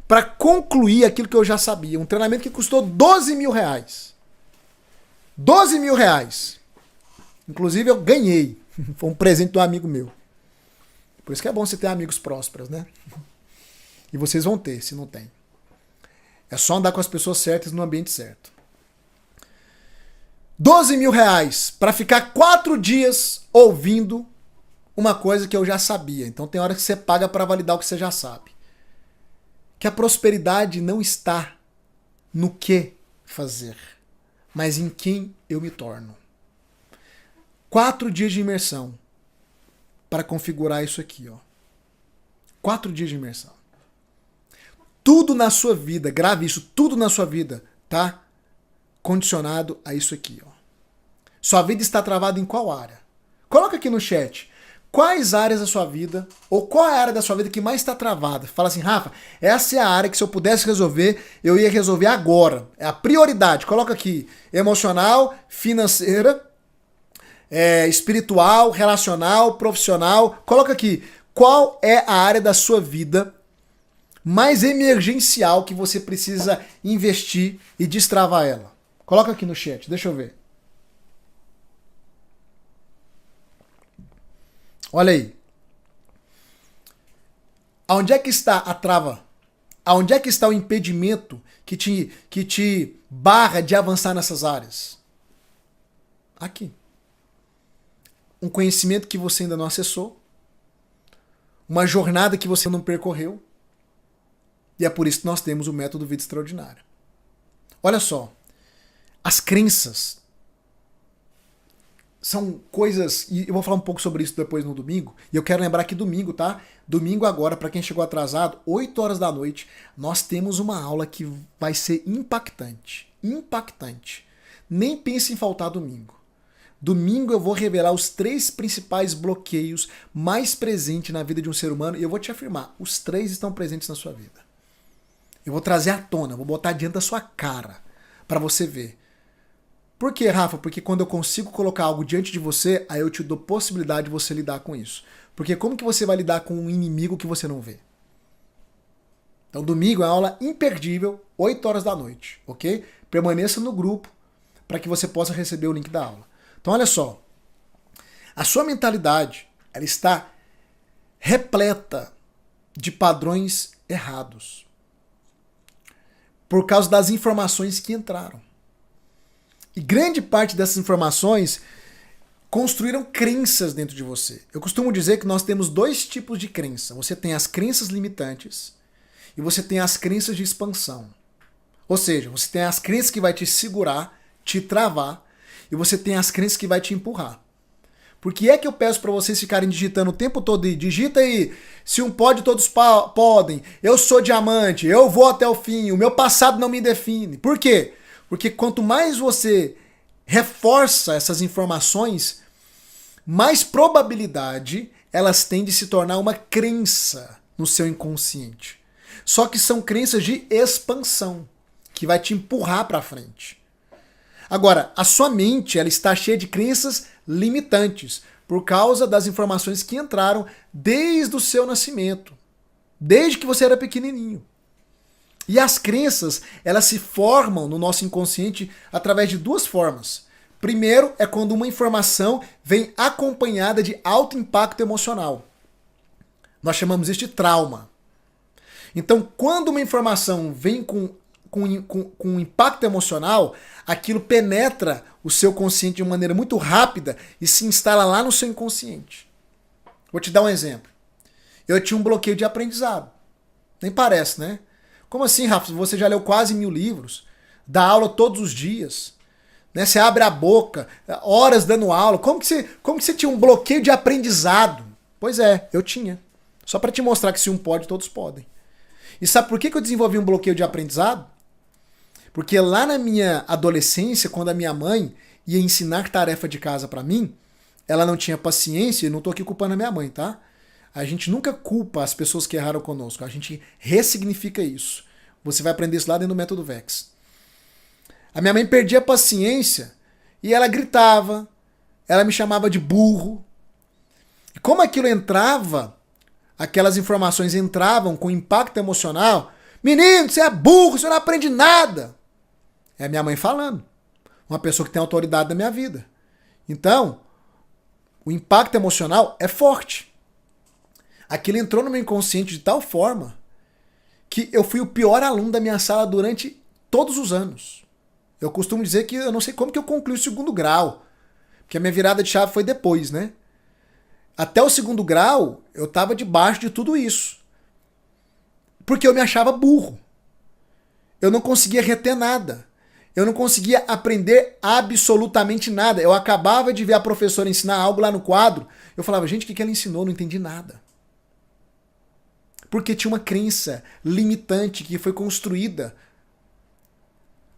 Pra concluir aquilo que eu já sabia. Um treinamento que custou 12 mil reais. 12 mil reais. Inclusive eu ganhei. Foi um presente de um amigo meu. Por isso que é bom você ter amigos prósperos, né? E vocês vão ter, se não tem. É só andar com as pessoas certas no ambiente certo. 12 mil reais para ficar 4 dias ouvindo uma coisa que eu já sabia. Então tem hora que você paga para validar o que você já sabe. Que a prosperidade não está no que fazer, mas em quem eu me torno. 4 dias de imersão para configurar isso aqui, ó. 4 dias de imersão. Tudo na sua vida, grave isso, tudo na sua vida tá condicionado a isso aqui, ó. Sua vida está travada em qual área? Coloca aqui no chat. Quais áreas da sua vida, ou qual é a área da sua vida que mais está travada? Fala assim, Rafa, essa é a área que se eu pudesse resolver, eu ia resolver agora. É a prioridade. Coloca aqui, emocional, financeira, espiritual, relacional, profissional. Coloca aqui, qual é a área da sua vida mais emergencial que você precisa investir e destravar ela? Coloca aqui no chat, deixa eu ver. Olha aí. Aonde é que está a trava? Aonde é que está o impedimento que te barra de avançar nessas áreas? Aqui. Um conhecimento que você ainda não acessou, uma jornada que você não percorreu, e é por isso que nós temos o método Vida Extraordinária. Olha só, as crenças são coisas, e eu vou falar um pouco sobre isso depois no domingo, e eu quero lembrar que domingo, tá? Domingo agora, para quem chegou atrasado, 8 horas da noite, nós temos uma aula que vai ser impactante. Impactante. Nem pense em faltar domingo. Domingo eu vou revelar os 3 principais bloqueios mais presentes na vida de um ser humano, e eu vou te afirmar, os 3 estão presentes na sua vida. Eu vou trazer à tona, vou botar diante da sua cara, para você ver. Por quê, Rafa? Porque quando eu consigo colocar algo diante de você, aí eu te dou possibilidade de você lidar com isso. Porque como que você vai lidar com um inimigo que você não vê? Então domingo é uma aula imperdível, 8 horas da noite, ok? Permaneça no grupo para que você possa receber o link da aula. Então olha só, a sua mentalidade ela está repleta de padrões errados por causa das informações que entraram. E grande parte dessas informações construíram crenças dentro de você. Eu costumo dizer que nós temos 2 tipos de crença. Você tem as crenças limitantes e você tem as crenças de expansão. Ou seja, você tem as crenças que vai te segurar, te travar, e você tem as crenças que vai te empurrar. Por que é que eu peço para vocês ficarem digitando o tempo todo e digita aí, se um pode, todos podem, eu sou diamante, eu vou até o fim, o meu passado não me define. Por quê? Porque quanto mais você reforça essas informações, mais probabilidade elas têm de se tornar uma crença no seu inconsciente. Só que são crenças de expansão, que vai te empurrar para frente. Agora, a sua mente ela está cheia de crenças limitantes, por causa das informações que entraram desde o seu nascimento, desde que você era pequenininho. E as crenças, elas se formam no nosso inconsciente através de 2 formas. Primeiro é quando uma informação vem acompanhada de alto impacto emocional. Nós chamamos isso de trauma. Então, quando uma informação vem com impacto emocional, aquilo penetra o seu consciente de uma maneira muito rápida e se instala lá no seu inconsciente. Vou te dar um exemplo. Eu tinha um bloqueio de aprendizado. Nem parece, né? Como assim, Rafa? Você já leu quase 1000 livros, dá aula todos os dias, né? Você abre a boca, horas dando aula. Como que você tinha um bloqueio de aprendizado? Pois é, eu tinha. Só para te mostrar que se um pode, todos podem. E sabe por que eu desenvolvi um bloqueio de aprendizado? Porque lá na minha adolescência, quando a minha mãe ia ensinar tarefa de casa para mim, ela não tinha paciência, e não tô aqui culpando a minha mãe, tá? A gente nunca culpa as pessoas que erraram conosco, a gente ressignifica isso. Você vai aprender isso lá dentro do método VEX. A minha mãe perdia a paciência e ela gritava, ela me chamava de burro. E como aquilo entrava, aquelas informações entravam com impacto emocional, menino, você é burro, você não aprende nada. É a minha mãe falando, uma pessoa que tem autoridade na minha vida. Então, o impacto emocional é forte. Aquilo entrou no meu inconsciente de tal forma que eu fui o pior aluno da minha sala durante todos os anos. Eu costumo dizer que eu não sei como que eu concluí o 2º grau, porque a minha virada de chave foi depois, né? Até o 2º grau, eu estava debaixo de tudo isso. Porque eu me achava burro. Eu não conseguia reter nada. Eu não conseguia aprender absolutamente nada. Eu acabava de ver a professora ensinar algo lá no quadro. Eu falava, gente, o que ela ensinou? Eu não entendi nada. Porque tinha uma crença limitante que foi construída.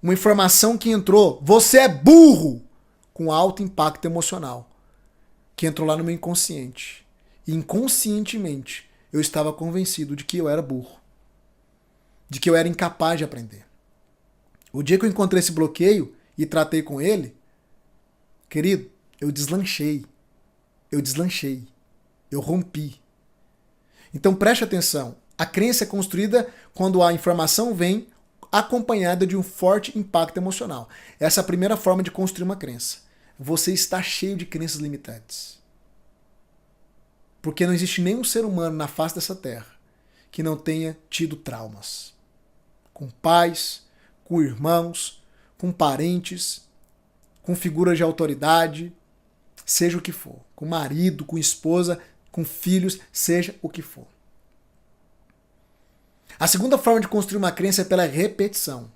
Uma informação que entrou, você é burro, com alto impacto emocional. Que entrou lá no meu inconsciente. E inconscientemente, eu estava convencido de que eu era burro. De que eu era incapaz de aprender. O dia que eu encontrei esse bloqueio e tratei com ele, querido, eu deslanchei. Eu rompi. Então preste atenção. A crença é construída quando a informação vem acompanhada de um forte impacto emocional. Essa é a primeira forma de construir uma crença. Você está cheio de crenças limitantes. Porque não existe nenhum ser humano na face dessa terra que não tenha tido traumas. Com pais, com irmãos, com parentes, com figuras de autoridade, seja o que for. Com marido, com esposa, com filhos, seja o que for. A segunda forma de construir uma crença é pela repetição.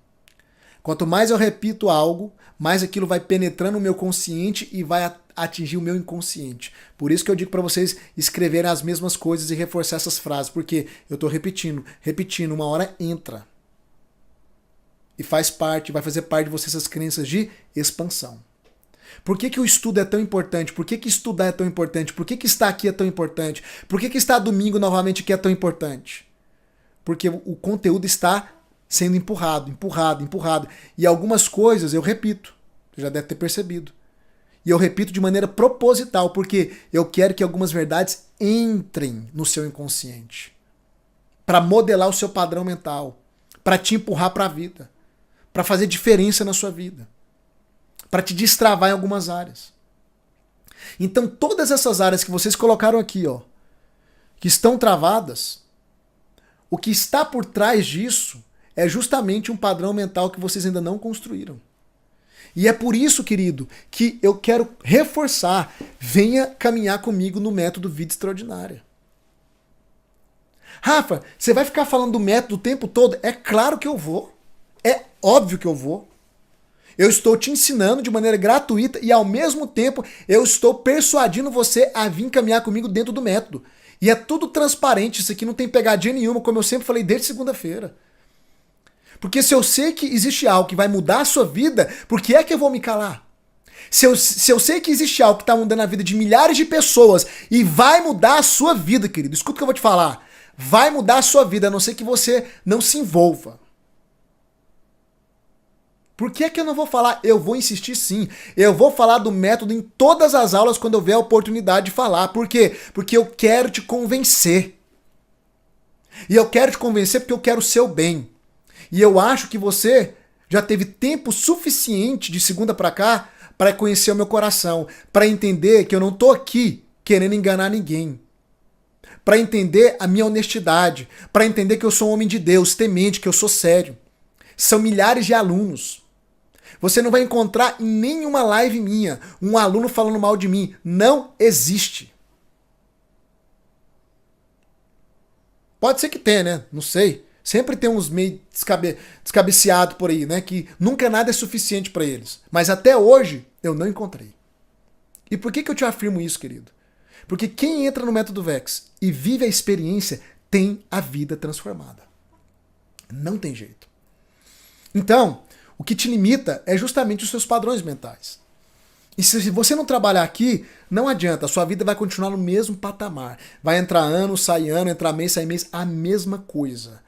Quanto mais eu repito algo, mais aquilo vai penetrando no meu consciente e vai atingir o meu inconsciente. Por isso que eu digo para vocês escreverem as mesmas coisas e reforçar essas frases, porque eu estou repetindo, uma hora entra. E faz parte, vai fazer parte de você essas crenças de expansão. Por que o estudo é tão importante? Por que estudar é tão importante? Por que estar aqui é tão importante? Por que estar domingo novamente aqui é tão importante? Porque o conteúdo está sendo empurrado. E algumas coisas eu repito. Você já deve ter percebido. E eu repito de maneira proposital, porque eu quero que algumas verdades entrem no seu inconsciente. Para modelar o seu padrão mental. Para te empurrar para a vida. Para fazer diferença na sua vida. Para te destravar em algumas áreas. Então todas essas áreas que vocês colocaram aqui, ó, que estão travadas, o que está por trás disso é justamente um padrão mental que vocês ainda não construíram. E é por isso, querido, que eu quero reforçar, venha caminhar comigo no método Vida Extraordinária. Rafa, você vai ficar falando do método o tempo todo? É claro que eu vou. É óbvio que eu vou. Eu estou te ensinando de maneira gratuita e ao mesmo tempo eu estou persuadindo você a vir caminhar comigo dentro do método. E é tudo transparente, isso aqui não tem pegadinha nenhuma, como eu sempre falei desde segunda-feira. Porque se eu sei que existe algo que vai mudar a sua vida, por que é que eu vou me calar? Se eu sei que existe algo que está mudando a vida de milhares de pessoas e vai mudar a sua vida, querido, escuta o que eu vou te falar. Vai mudar a sua vida, a não ser que você não se envolva. Por que eu não vou falar? Eu vou insistir sim. Eu vou falar do método em todas as aulas quando eu ver a oportunidade de falar. Por quê? Porque eu quero te convencer. E eu quero te convencer porque eu quero o seu bem. E eu acho que você já teve tempo suficiente de segunda para cá para conhecer o meu coração, para entender que eu não tô aqui querendo enganar ninguém. Para entender a minha honestidade, para entender que eu sou um homem de Deus, temente, que eu sou sério. São milhares de alunos. Você não vai encontrar em nenhuma live minha um aluno falando mal de mim. Não existe. Pode ser que tenha, né? Não sei. Sempre tem uns meio descabeceados por aí, né? Que nunca nada é suficiente para eles. Mas até hoje eu não encontrei. E por que eu te afirmo isso, querido? Porque quem entra no método VEX e vive a experiência tem a vida transformada. Não tem jeito. Então, o que te limita é justamente os seus padrões mentais. E se você não trabalhar aqui, não adianta, a sua vida vai continuar no mesmo patamar. Vai entrar ano, sai ano, entrar mês, sai mês, a mesma coisa.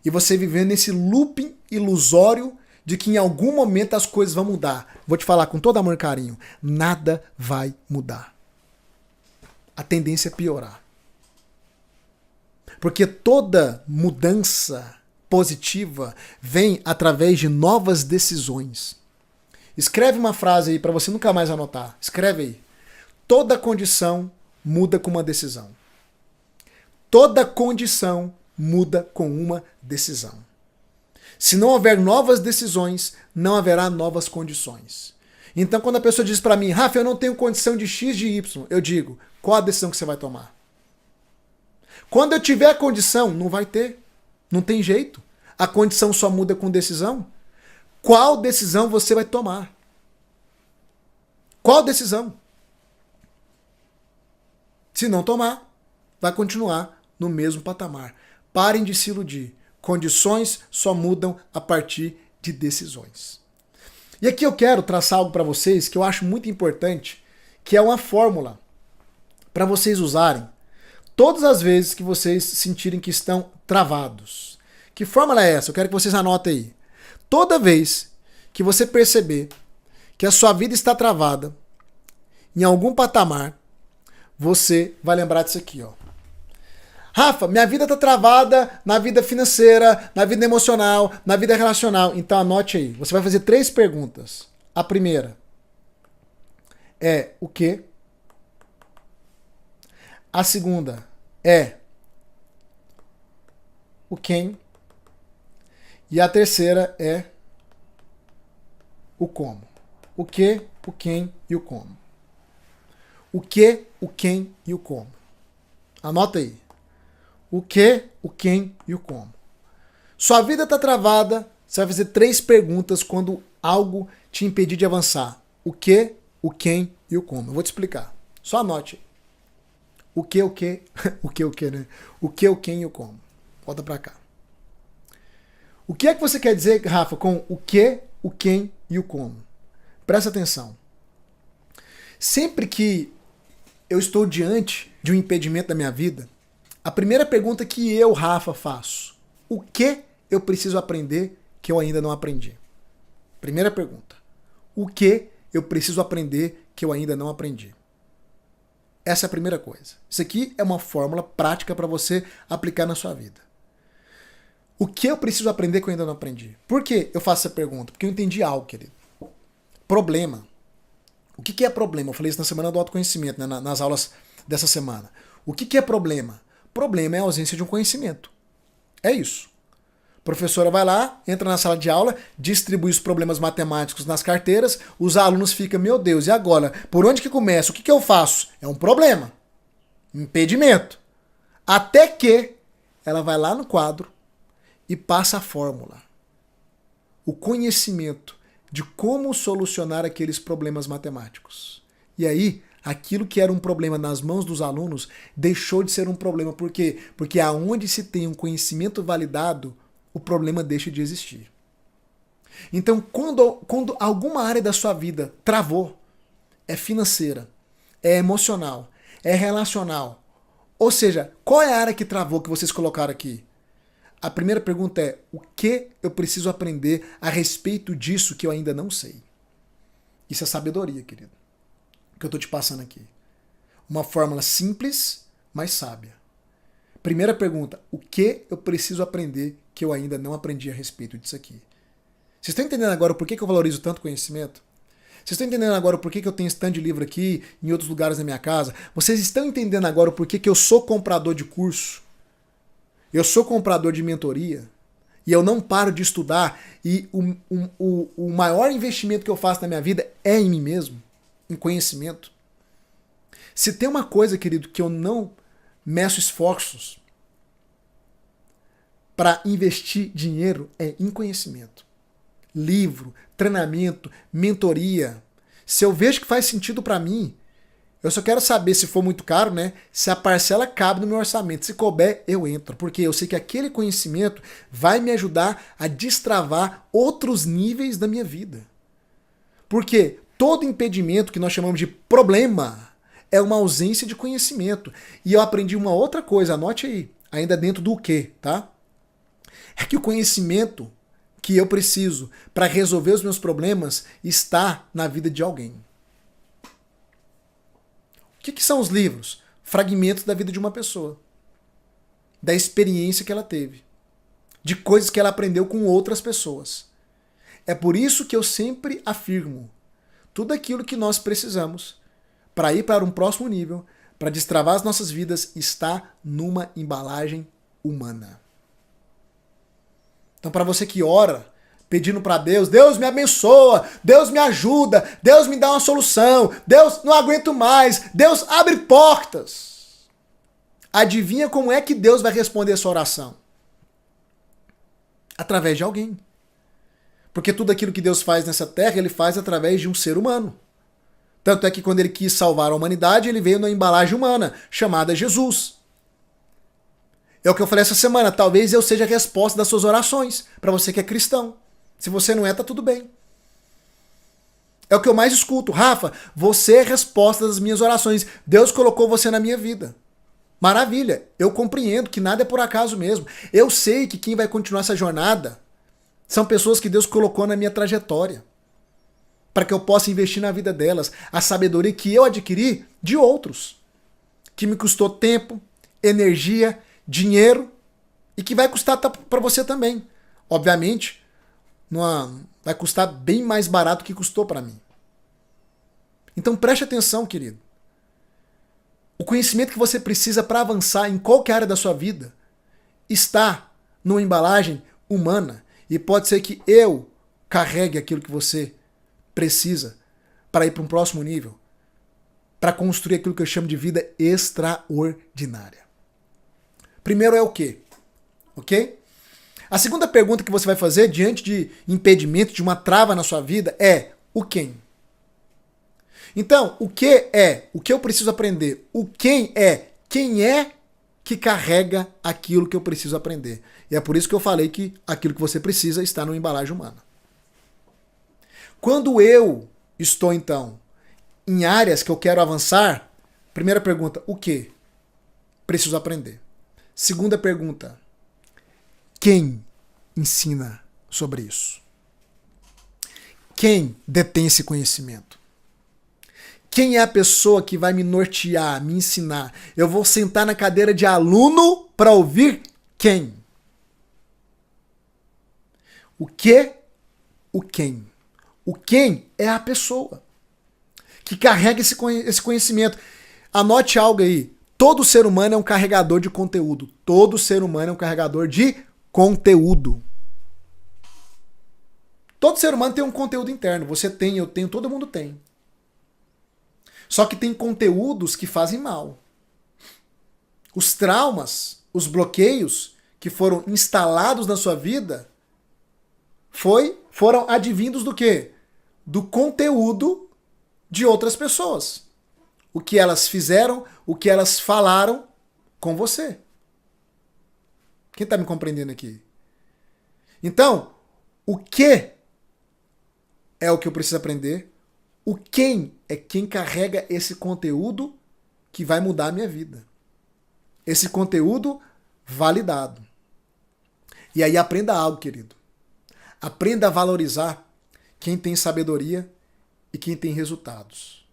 E você vivendo nesse looping ilusório de que em algum momento as coisas vão mudar. Vou te falar com todo amor e carinho, nada vai mudar. A tendência é piorar. Porque toda mudança positiva vem através de novas decisões. Escreve uma frase aí para você nunca mais anotar. Escreve aí. Toda condição muda com uma decisão. Toda condição muda com uma decisão. Se não houver novas decisões, não haverá novas condições. Então quando a pessoa diz para mim, Rafa, eu não tenho condição de X, de Y, eu digo, qual a decisão que você vai tomar? Quando eu tiver a condição, não vai ter. Não tem jeito. A condição só muda com decisão. Qual decisão você vai tomar? Qual decisão? Se não tomar, vai continuar no mesmo patamar. Parem de se iludir. Condições só mudam a partir de decisões. E aqui eu quero traçar algo para vocês que eu acho muito importante, que é uma fórmula para vocês usarem todas as vezes que vocês sentirem que estão travados. Que fórmula é essa? Eu quero que vocês anotem aí. Toda vez que você perceber que a sua vida está travada em algum patamar, você vai lembrar disso aqui, ó. Rafa, minha vida tá travada na vida financeira, na vida emocional, na vida relacional. Então anote aí. Você vai fazer 3 perguntas. A primeira é o quê? A segunda é o quem? E a terceira é o como. O que, o quem e o como. O que, o quem e o como. Anota aí. O que, o quem e o como. Sua vida está travada, você vai fazer 3 perguntas quando algo te impedir de avançar. O que, o quem e o como. Eu vou te explicar. Só anote. O que, o que, o que, né? O que, o quem e o como. Volta para cá. O que é que você quer dizer, Rafa, com o que, o quem e o como? Presta atenção. Sempre que eu estou diante de um impedimento da minha vida, a primeira pergunta que eu, Rafa, faço: o que eu preciso aprender que eu ainda não aprendi? Primeira pergunta. O que eu preciso aprender que eu ainda não aprendi? Essa é a primeira coisa. Isso aqui é uma fórmula prática para você aplicar na sua vida. O que eu preciso aprender que eu ainda não aprendi? Por que eu faço essa pergunta? Porque eu entendi algo, querido. Problema. O que é problema? Eu falei isso na semana do autoconhecimento, né? Nas aulas dessa semana. O que é problema? Problema é a ausência de um conhecimento. É isso. A professora vai lá, entra na sala de aula, distribui os problemas matemáticos nas carteiras, os alunos ficam, meu Deus, e agora? Por onde que começa? O que eu faço? É um problema. Impedimento. Até que ela vai lá no quadro e passa a fórmula. O conhecimento de como solucionar aqueles problemas matemáticos. E aí, aquilo que era um problema nas mãos dos alunos deixou de ser um problema. Por quê? Porque aonde se tem um conhecimento validado, o problema deixa de existir. Então, quando alguma área da sua vida travou, é financeira, é emocional, é relacional. Ou seja, qual é a área que travou que vocês colocaram aqui? A primeira pergunta é: o que eu preciso aprender a respeito disso que eu ainda não sei? Isso é sabedoria, querido. Que eu estou te passando aqui. Uma fórmula simples, mas sábia. Primeira pergunta: o que eu preciso aprender que eu ainda não aprendi a respeito disso aqui? Vocês estão entendendo agora por que eu valorizo tanto conhecimento? Vocês estão entendendo agora por que eu tenho stand de livro aqui, em outros lugares da minha casa? Vocês estão entendendo agora por que eu sou comprador de curso? Eu sou comprador de mentoria e eu não paro de estudar, e o maior investimento que eu faço na minha vida é em mim mesmo, em conhecimento. Se tem uma coisa, querido, que eu não meço esforços para investir dinheiro, é em conhecimento. Livro, treinamento, mentoria. Se eu vejo que faz sentido para mim, eu só quero saber, se for muito caro, né, se a parcela cabe no meu orçamento. Se couber, eu entro. Porque eu sei que aquele conhecimento vai me ajudar a destravar outros níveis da minha vida. Porque todo impedimento que nós chamamos de problema é uma ausência de conhecimento. E eu aprendi uma outra coisa, anote aí, ainda dentro do quê, tá? É que o conhecimento que eu preciso para resolver os meus problemas está na vida de alguém. O que são os livros? Fragmentos da vida de uma pessoa. Da experiência que ela teve. De coisas que ela aprendeu com outras pessoas. É por isso que eu sempre afirmo: tudo aquilo que nós precisamos para ir para um próximo nível, para destravar as nossas vidas, está numa embalagem humana. Então, para você que ora, pedindo para Deus: Deus me abençoa, Deus me ajuda, Deus me dá uma solução, Deus, não aguento mais, Deus abre portas. Adivinha como é que Deus vai responder a sua oração? Através de alguém. Porque tudo aquilo que Deus faz nessa terra, Ele faz através de um ser humano. Tanto é que quando Ele quis salvar a humanidade, Ele veio na embalagem humana, chamada Jesus. É o que eu falei essa semana: talvez eu seja a resposta das suas orações, para você que é cristão. Se você não é, tá tudo bem. É o que eu mais escuto: Rafa, você é a resposta das minhas orações. Deus colocou você na minha vida. Maravilha, eu compreendo que nada é por acaso mesmo. Eu sei que quem vai continuar essa jornada são pessoas que Deus colocou na minha trajetória, para que eu possa investir na vida delas a sabedoria que eu adquiri de outros, que me custou tempo, energia, dinheiro e que vai custar para você também. Obviamente, vai custar bem mais barato que custou para mim. Então preste atenção, querido. O conhecimento que você precisa para avançar em qualquer área da sua vida está numa embalagem humana. E pode ser que eu carregue aquilo que você precisa para ir para um próximo nível, para construir aquilo que eu chamo de vida extraordinária. Primeiro é o quê? Ok? A segunda pergunta que você vai fazer diante de impedimento, de uma trava na sua vida é o quem. Então, o que é o que eu preciso aprender? O quem é que carrega aquilo que eu preciso aprender. E é por isso que eu falei que aquilo que você precisa está numa embalagem humana. Quando eu estou, então, em áreas que eu quero avançar, primeira pergunta, o que? Preciso aprender. Segunda pergunta, quem ensina sobre isso? Quem detém esse conhecimento? Quem é a pessoa que vai me nortear, me ensinar? Eu vou sentar na cadeira de aluno para ouvir quem? O que? O quem? O quem é a pessoa que carrega esse conhecimento. Anote algo aí. Todo ser humano é um carregador de conteúdo. Todo ser humano é um carregador de conteúdo. Todo ser humano tem um conteúdo interno. Você tem, eu tenho, todo mundo tem. Só que tem conteúdos que fazem mal. Os traumas, os bloqueios que foram instalados na sua vida foram advindos do quê? Do conteúdo de outras pessoas. O que elas fizeram, o que elas falaram com você. Quem está me compreendendo aqui? Então, o que é o que eu preciso aprender? O quem é quem carrega esse conteúdo que vai mudar a minha vida. Esse conteúdo validado. E aí aprenda algo, querido. Aprenda a valorizar quem tem sabedoria e quem tem resultados.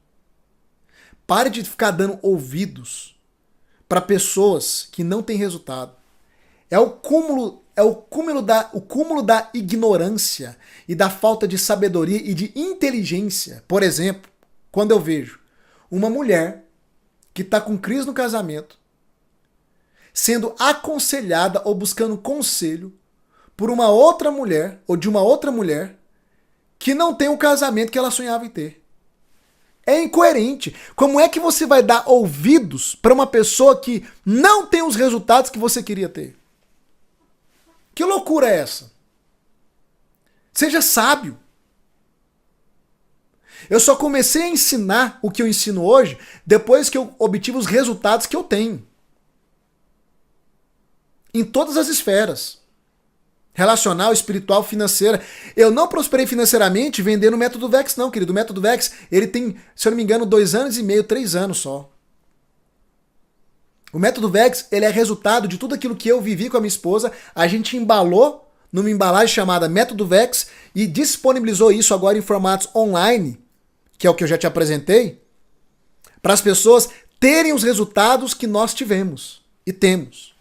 Pare de ficar dando ouvidos para pessoas que não têm resultado. É o cúmulo da ignorância e da falta de sabedoria e de inteligência. Por exemplo, quando eu vejo uma mulher que está com crise no casamento, sendo aconselhada ou buscando conselho por uma outra mulher ou de uma outra mulher que não tem o casamento que ela sonhava em ter. É incoerente. Como é que você vai dar ouvidos para uma pessoa que não tem os resultados que você queria ter? Que loucura é essa? Seja sábio. Eu só comecei a ensinar o que eu ensino hoje depois que eu obtive os resultados que eu tenho. Em todas as esferas. Relacional, espiritual, financeira. Eu não prosperei financeiramente vendendo o Método Vex, não, querido. O Método Vex, ele tem, se eu não me engano, 2 anos e meio, 3 anos só. O Método Vex, ele é resultado de tudo aquilo que eu vivi com a minha esposa. A gente embalou numa embalagem chamada Método Vex e disponibilizou isso agora em formatos online, que é o que eu já te apresentei, para as pessoas terem os resultados que nós tivemos e temos.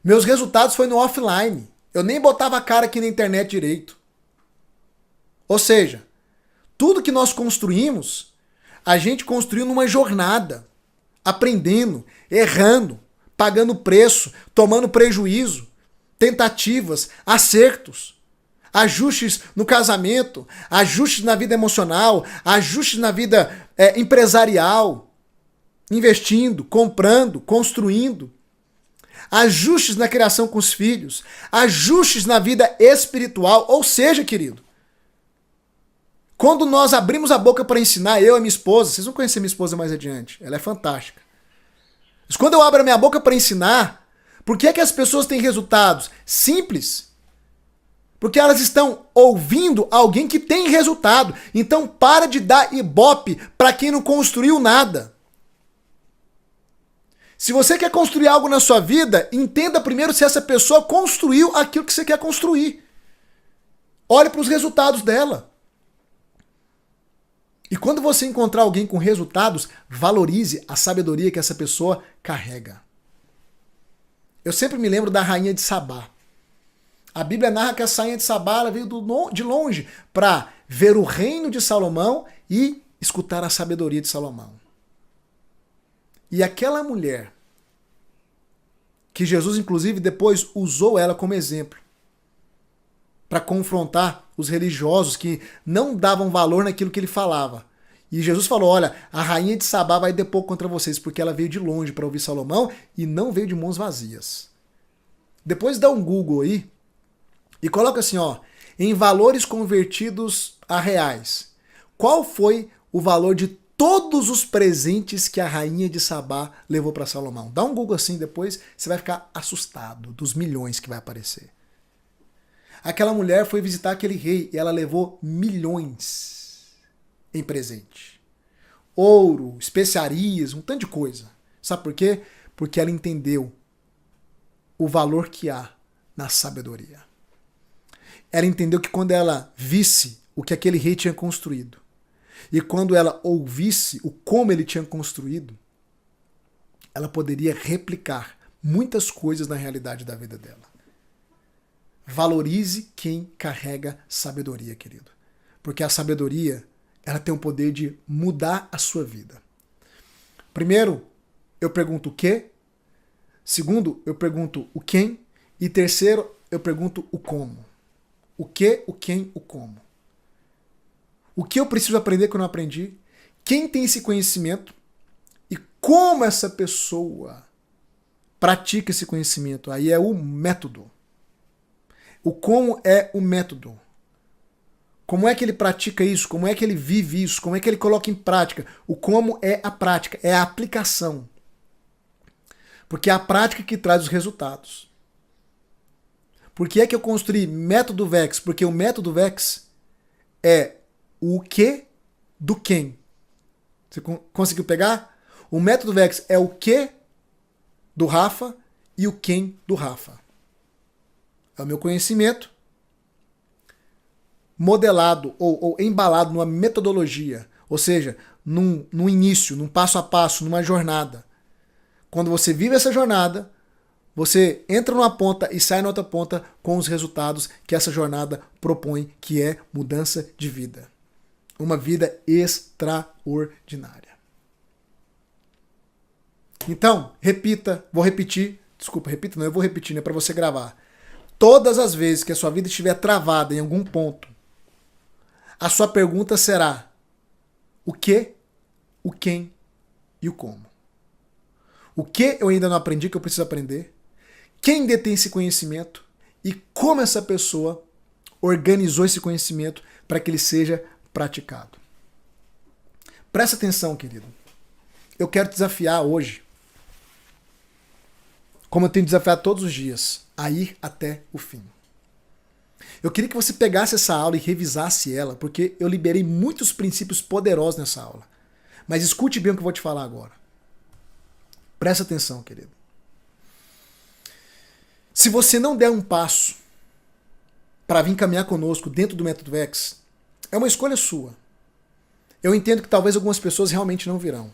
Meus resultados foi no offline. Eu nem botava a cara aqui na internet direito. Ou seja, tudo que nós construímos, a gente construiu numa jornada. Aprendendo, errando, pagando preço, tomando prejuízo, tentativas, acertos, ajustes no casamento, ajustes na vida emocional, ajustes na vida empresarial, investindo, comprando, construindo, ajustes na criação com os filhos, ajustes na vida espiritual. Ou seja, querido, quando nós abrimos a boca para ensinar, eu e minha esposa, vocês vão conhecer minha esposa mais adiante, ela é fantástica. Mas quando eu abro a minha boca para ensinar, por que é que as pessoas têm resultados? Simples. Porque elas estão ouvindo alguém que tem resultado. Então para de dar ibope para quem não construiu nada. Se você quer construir algo na sua vida, entenda primeiro se essa pessoa construiu aquilo que você quer construir. Olhe para os resultados dela. E quando você encontrar alguém com resultados, valorize a sabedoria que essa pessoa carrega. Eu sempre me lembro da rainha de Sabá. A Bíblia narra que a rainha de Sabá ela veio de longe para ver o reino de Salomão e escutar a sabedoria de Salomão. E aquela mulher, que Jesus inclusive depois usou ela como exemplo, para confrontar os religiosos que não davam valor naquilo que ele falava. E Jesus falou, olha, a rainha de Sabá vai depor contra vocês, porque ela veio de longe para ouvir Salomão e não veio de mãos vazias. Depois dá um Google aí e coloca assim, ó, em valores convertidos a reais. Qual foi o valor de todos os presentes que a rainha de Sabá levou para Salomão? Dá um Google assim depois, você vai ficar assustado dos milhões que vai aparecer. Aquela mulher foi visitar aquele rei e ela levou milhões em presente. Ouro, especiarias, um tanto de coisa. Sabe por quê? Porque ela entendeu o valor que há na sabedoria. Ela entendeu que quando ela visse o que aquele rei tinha construído e quando ela ouvisse o como ele tinha construído, ela poderia replicar muitas coisas na realidade da vida dela. Valorize quem carrega sabedoria, querido. Porque a sabedoria, ela tem o poder de mudar a sua vida. Primeiro, eu pergunto o quê? Segundo, eu pergunto o quem. E terceiro, eu pergunto o como. O que, o quem, o como. O que eu preciso aprender que eu não aprendi? Quem tem esse conhecimento? E como essa pessoa pratica esse conhecimento? Aí é o método. O como é o método. Como é que ele pratica isso? Como é que ele vive isso? Como é que ele coloca em prática? O como é a prática, é a aplicação. Porque é a prática que traz os resultados. Por que é que eu construí método VEX? Porque o método VEX é o que do quem. Você conseguiu pegar? O método VEX é o que do Rafa e o quem do Rafa. É o meu conhecimento modelado ou embalado numa metodologia, ou seja, num início, num passo a passo, numa jornada. Quando você vive essa jornada, você entra numa ponta e sai na outra ponta com os resultados que essa jornada propõe, que é mudança de vida. Uma vida extraordinária. Então, repita, vou repetir, desculpa, repita não, eu vou repetir, né, para você gravar. Todas as vezes que a sua vida estiver travada em algum ponto, a sua pergunta será o que, o quem e o como. O que eu ainda não aprendi que eu preciso aprender? Quem detém esse conhecimento? E como essa pessoa organizou esse conhecimento para que ele seja praticado? Presta atenção, querido. Eu quero te desafiar hoje, como eu tenho desafiado todos os dias, a ir até o fim. Eu queria que você pegasse essa aula e revisasse ela, porque eu liberei muitos princípios poderosos nessa aula. Mas escute bem o que eu vou te falar agora. Presta atenção, querido. Se você não der um passo para vir caminhar conosco dentro do Método VEX, é uma escolha sua. Eu entendo que talvez algumas pessoas realmente não virão.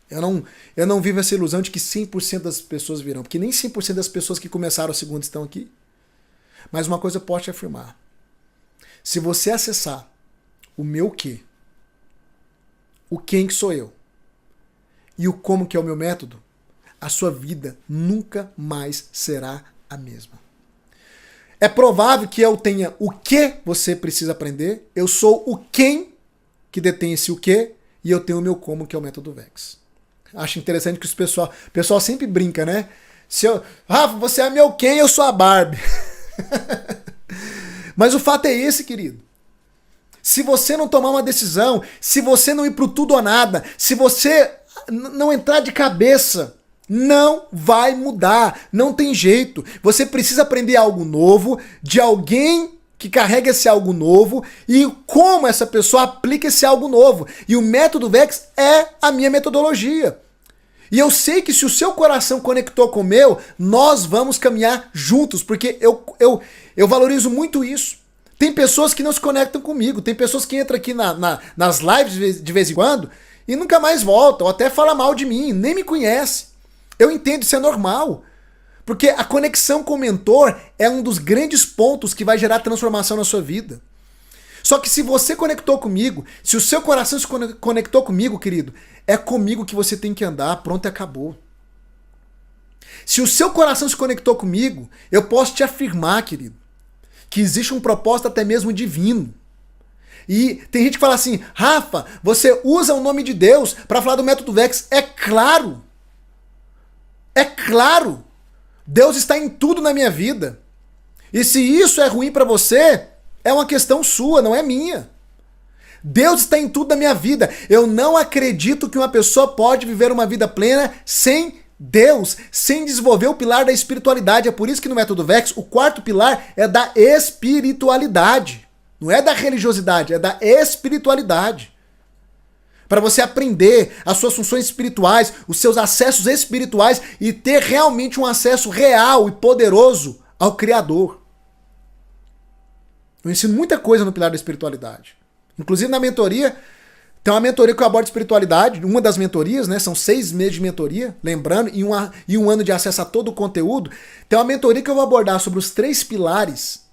Eu não vivo essa ilusão de que 100% das pessoas virão, porque nem 100% das pessoas que começaram a segunda estão aqui. Mas uma coisa eu posso te afirmar. Se você acessar o meu quê, o quem que sou eu, e o como que é o meu método, a sua vida nunca mais será a mesma. É provável que eu tenha o que você precisa aprender, eu sou o quem que detém esse o que, e eu tenho o meu como, que é o Método VEX. Acho interessante que o pessoal sempre brinca, né? Rafa, você é meu quem, eu sou a Barbie. Mas o fato é esse, querido. Se você não tomar uma decisão, se você não ir pro tudo ou nada, se você não entrar de cabeça, não vai mudar, não tem jeito. Você precisa aprender algo novo de alguém que carrega esse algo novo e como essa pessoa aplica esse algo novo. E o Método VEX é a minha metodologia. E eu sei que se o seu coração conectou com o meu, nós vamos caminhar juntos, porque eu valorizo muito isso. Tem pessoas que não se conectam comigo, tem pessoas que entram aqui nas lives de vez em quando e nunca mais voltam, ou até falam mal de mim, nem me conhece. Eu entendo, isso é normal. Porque a conexão com o mentor é um dos grandes pontos que vai gerar transformação na sua vida. Só que se você conectou comigo, se o seu coração se conectou comigo, querido, é comigo que você tem que andar, pronto e acabou. Se o seu coração se conectou comigo, eu posso te afirmar, querido, que existe um propósito até mesmo divino. E tem gente que fala assim, Rafa, você usa o nome de Deus para falar do método Vex. É claro! É claro! Deus está em tudo na minha vida. E se isso é ruim para você, é uma questão sua, não é minha. Deus está em tudo na minha vida. Eu não acredito que uma pessoa pode viver uma vida plena sem Deus, sem desenvolver o pilar da espiritualidade. É por isso que no método Vex, o quarto pilar é da espiritualidade. Não é da religiosidade, é da espiritualidade. Para você aprender as suas funções espirituais, os seus acessos espirituais e ter realmente um acesso real e poderoso ao Criador. Eu ensino muita coisa no pilar da espiritualidade. Inclusive na mentoria, tem uma mentoria que eu abordo espiritualidade, uma das mentorias, né? São 6 meses de mentoria, lembrando, e um ano de acesso a todo o conteúdo. Tem uma mentoria que eu vou abordar sobre os 3 pilares,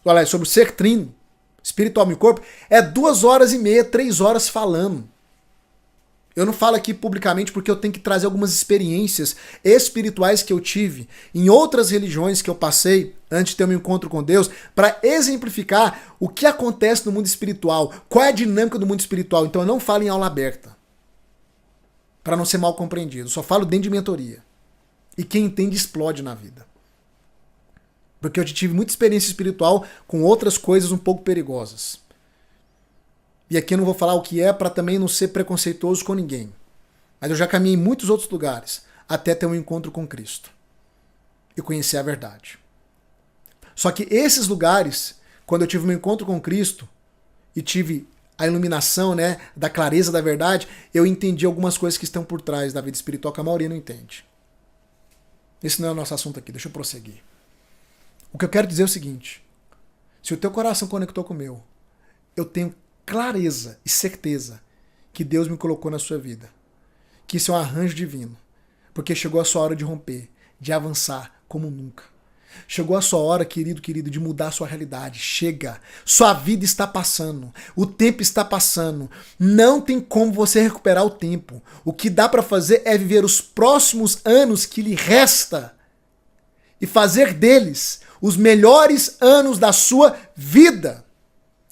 olha, sobre o ser trino, espiritual e corpo, é 2 horas e meia, 3 horas falando. Eu não falo aqui publicamente porque eu tenho que trazer algumas experiências espirituais que eu tive em outras religiões que eu passei antes de ter um encontro com Deus, para exemplificar o que acontece no mundo espiritual, qual é a dinâmica do mundo espiritual. Então eu não falo em aula aberta, para não ser mal compreendido. Eu só falo dentro de mentoria. E quem entende explode na vida. Porque eu tive muita experiência espiritual com outras coisas um pouco perigosas. E aqui eu não vou falar o que é para também não ser preconceituoso com ninguém. Mas eu já caminhei em muitos outros lugares até ter um encontro com Cristo e conhecer a verdade. Só que esses lugares, quando eu tive um encontro com Cristo e tive a iluminação, né, da clareza da verdade, eu entendi algumas coisas que estão por trás da vida espiritual que a maioria não entende. Esse não é o nosso assunto aqui, deixa eu prosseguir. O que eu quero dizer é o seguinte: se o teu coração conectou com o meu, eu tenho clareza e certeza que Deus me colocou na sua vida. Que isso é um arranjo divino. Porque chegou a sua hora de romper, de avançar como nunca. Chegou a sua hora, querido, de mudar a sua realidade. Chega. Sua vida está passando. O tempo está passando. Não tem como você recuperar o tempo. O que dá para fazer é viver os próximos anos que lhe resta e fazer deles os melhores anos da sua vida.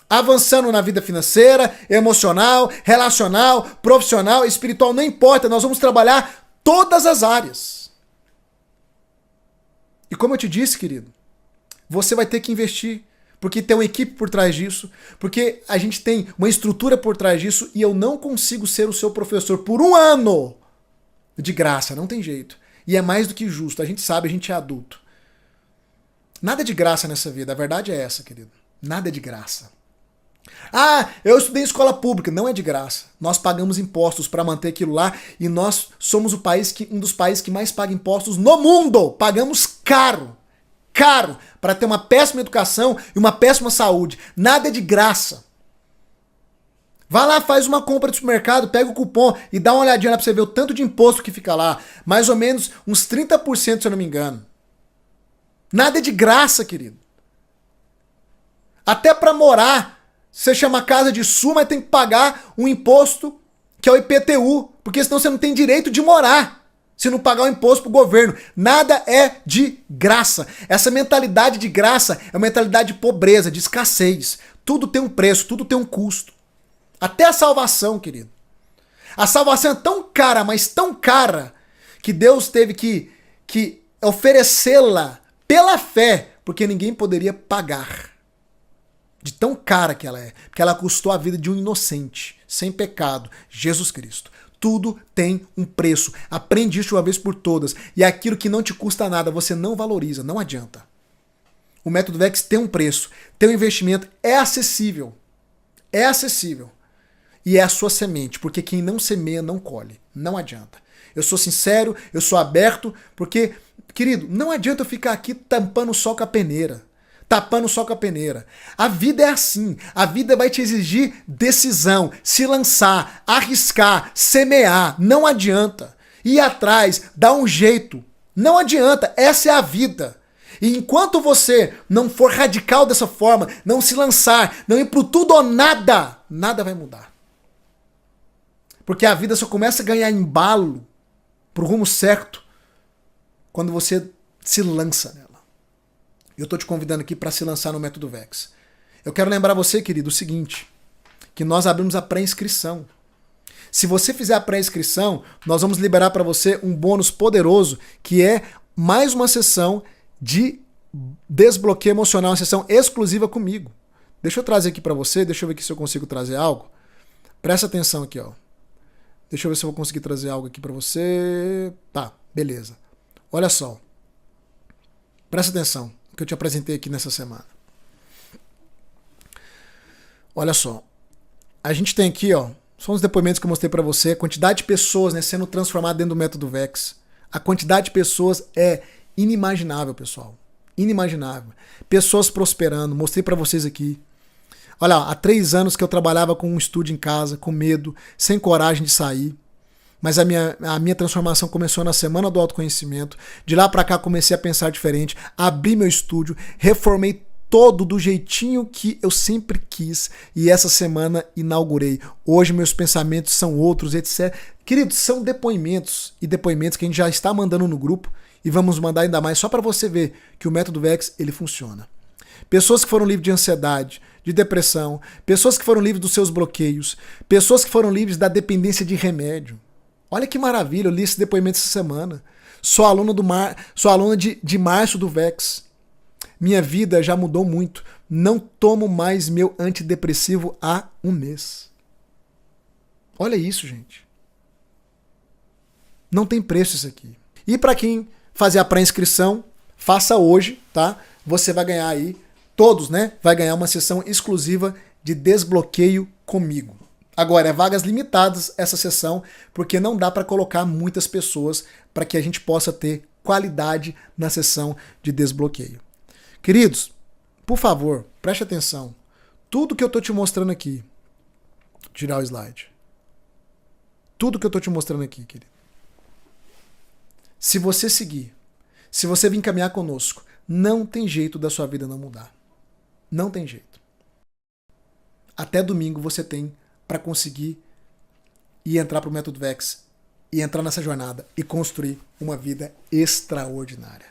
Avançando na vida financeira, emocional, relacional, profissional, espiritual, não importa, nós vamos trabalhar todas as áreas. E como eu te disse, querido, você vai ter que investir, porque tem uma equipe por trás disso, porque a gente tem uma estrutura por trás disso e eu não consigo ser o seu professor por 1 ano de graça, não tem jeito. E é mais do que justo, a gente sabe, a gente é adulto. Nada de graça nessa vida, a verdade é essa, querido. Nada é de graça. Ah, eu estudei em escola pública. Não é de graça. Nós pagamos impostos para manter aquilo lá e nós somos um dos países que mais paga impostos no mundo. Pagamos caro para ter uma péssima educação e uma péssima saúde. Nada é de graça. Vai lá, faz uma compra de supermercado, pega o cupom e dá uma olhadinha lá para você ver o tanto de imposto que fica lá. Mais ou menos uns 30%, se eu não me engano. Nada é de graça, querido. Até para morar, você chama a casa de sua, mas tem que pagar um imposto que é o IPTU, porque senão você não tem direito de morar se não pagar o imposto pro governo. Nada é de graça. Essa mentalidade de graça é uma mentalidade de pobreza, de escassez. Tudo tem um preço, tudo tem um custo. Até a salvação, querido. A salvação é tão cara, mas tão cara, que Deus teve que oferecê-la pela fé, porque ninguém poderia pagar. De tão cara que ela é. Porque ela custou a vida de um inocente, sem pecado, Jesus Cristo. Tudo tem um preço. Aprende isso de uma vez por todas. E aquilo que não te custa nada, você não valoriza, não adianta. O método Vex tem um preço, tem um investimento, é acessível. É acessível. E é a sua semente, porque quem não semeia não colhe. Não adianta. Eu sou sincero, eu sou aberto, porque, querido, não adianta eu ficar aqui tampando o sol com a peneira. Tapando só com a peneira. A vida é assim. A vida vai te exigir decisão, se lançar, arriscar, semear. Não adianta. Ir atrás, dar um jeito. Não adianta, essa é a vida. E enquanto você não for radical dessa forma, não se lançar, não ir pro tudo ou nada, nada vai mudar. Porque a vida só começa a ganhar embalo pro rumo certo quando você se lança nela. Eu tô te convidando aqui para se lançar no Método Vex. Eu quero lembrar você, querido, o seguinte, que nós abrimos a pré-inscrição. Se você fizer a pré-inscrição, nós vamos liberar para você um bônus poderoso, que é mais uma sessão de desbloqueio emocional, uma sessão exclusiva comigo. Deixa eu trazer aqui para você, deixa eu ver aqui se eu consigo trazer algo. Presta atenção aqui, ó. Deixa eu ver se eu vou conseguir trazer algo aqui para você. Tá, beleza. Olha só. Presta atenção no que eu te apresentei aqui nessa semana. Olha só. A gente tem aqui, ó, são os depoimentos que eu mostrei para você, a quantidade de pessoas, né, sendo transformadas dentro do Método Vex. A quantidade de pessoas é inimaginável, pessoal. Inimaginável. Pessoas prosperando, mostrei para vocês aqui. Olha, há 3 anos que eu trabalhava com um estúdio em casa, com medo, sem coragem de sair. Mas a minha transformação começou na semana do autoconhecimento. De lá para cá comecei a pensar diferente, abri meu estúdio, reformei todo do jeitinho que eu sempre quis. E essa semana inaugurei. Hoje meus pensamentos são outros, etc. Queridos, são depoimentos e depoimentos que a gente já está mandando no grupo e vamos mandar ainda mais só para você ver que o Método Vex, ele funciona. Pessoas que foram livres de ansiedade, de depressão, pessoas que foram livres dos seus bloqueios, pessoas que foram livres da dependência de remédio. Olha que maravilha, eu li esse depoimento essa semana. Sou aluna de março do Vex. Minha vida já mudou muito. Não tomo mais meu antidepressivo há 1 mês. Olha isso, gente. Não tem preço isso aqui. E para quem fazer a pré-inscrição, faça hoje, tá? Você vai ganhar aí, todos, né? Vai ganhar uma sessão exclusiva de desbloqueio comigo. Agora, é vagas limitadas essa sessão, porque não dá para colocar muitas pessoas para que a gente possa ter qualidade na sessão de desbloqueio. Queridos, por favor, preste atenção. Tudo que eu tô te mostrando aqui, tirar o slide. Tudo que eu tô te mostrando aqui, querido. Se você seguir, se você vir caminhar conosco, não tem jeito da sua vida não mudar. Não tem jeito. Até domingo você tem para conseguir ir entrar para o Método Vex e entrar nessa jornada e construir uma vida extraordinária.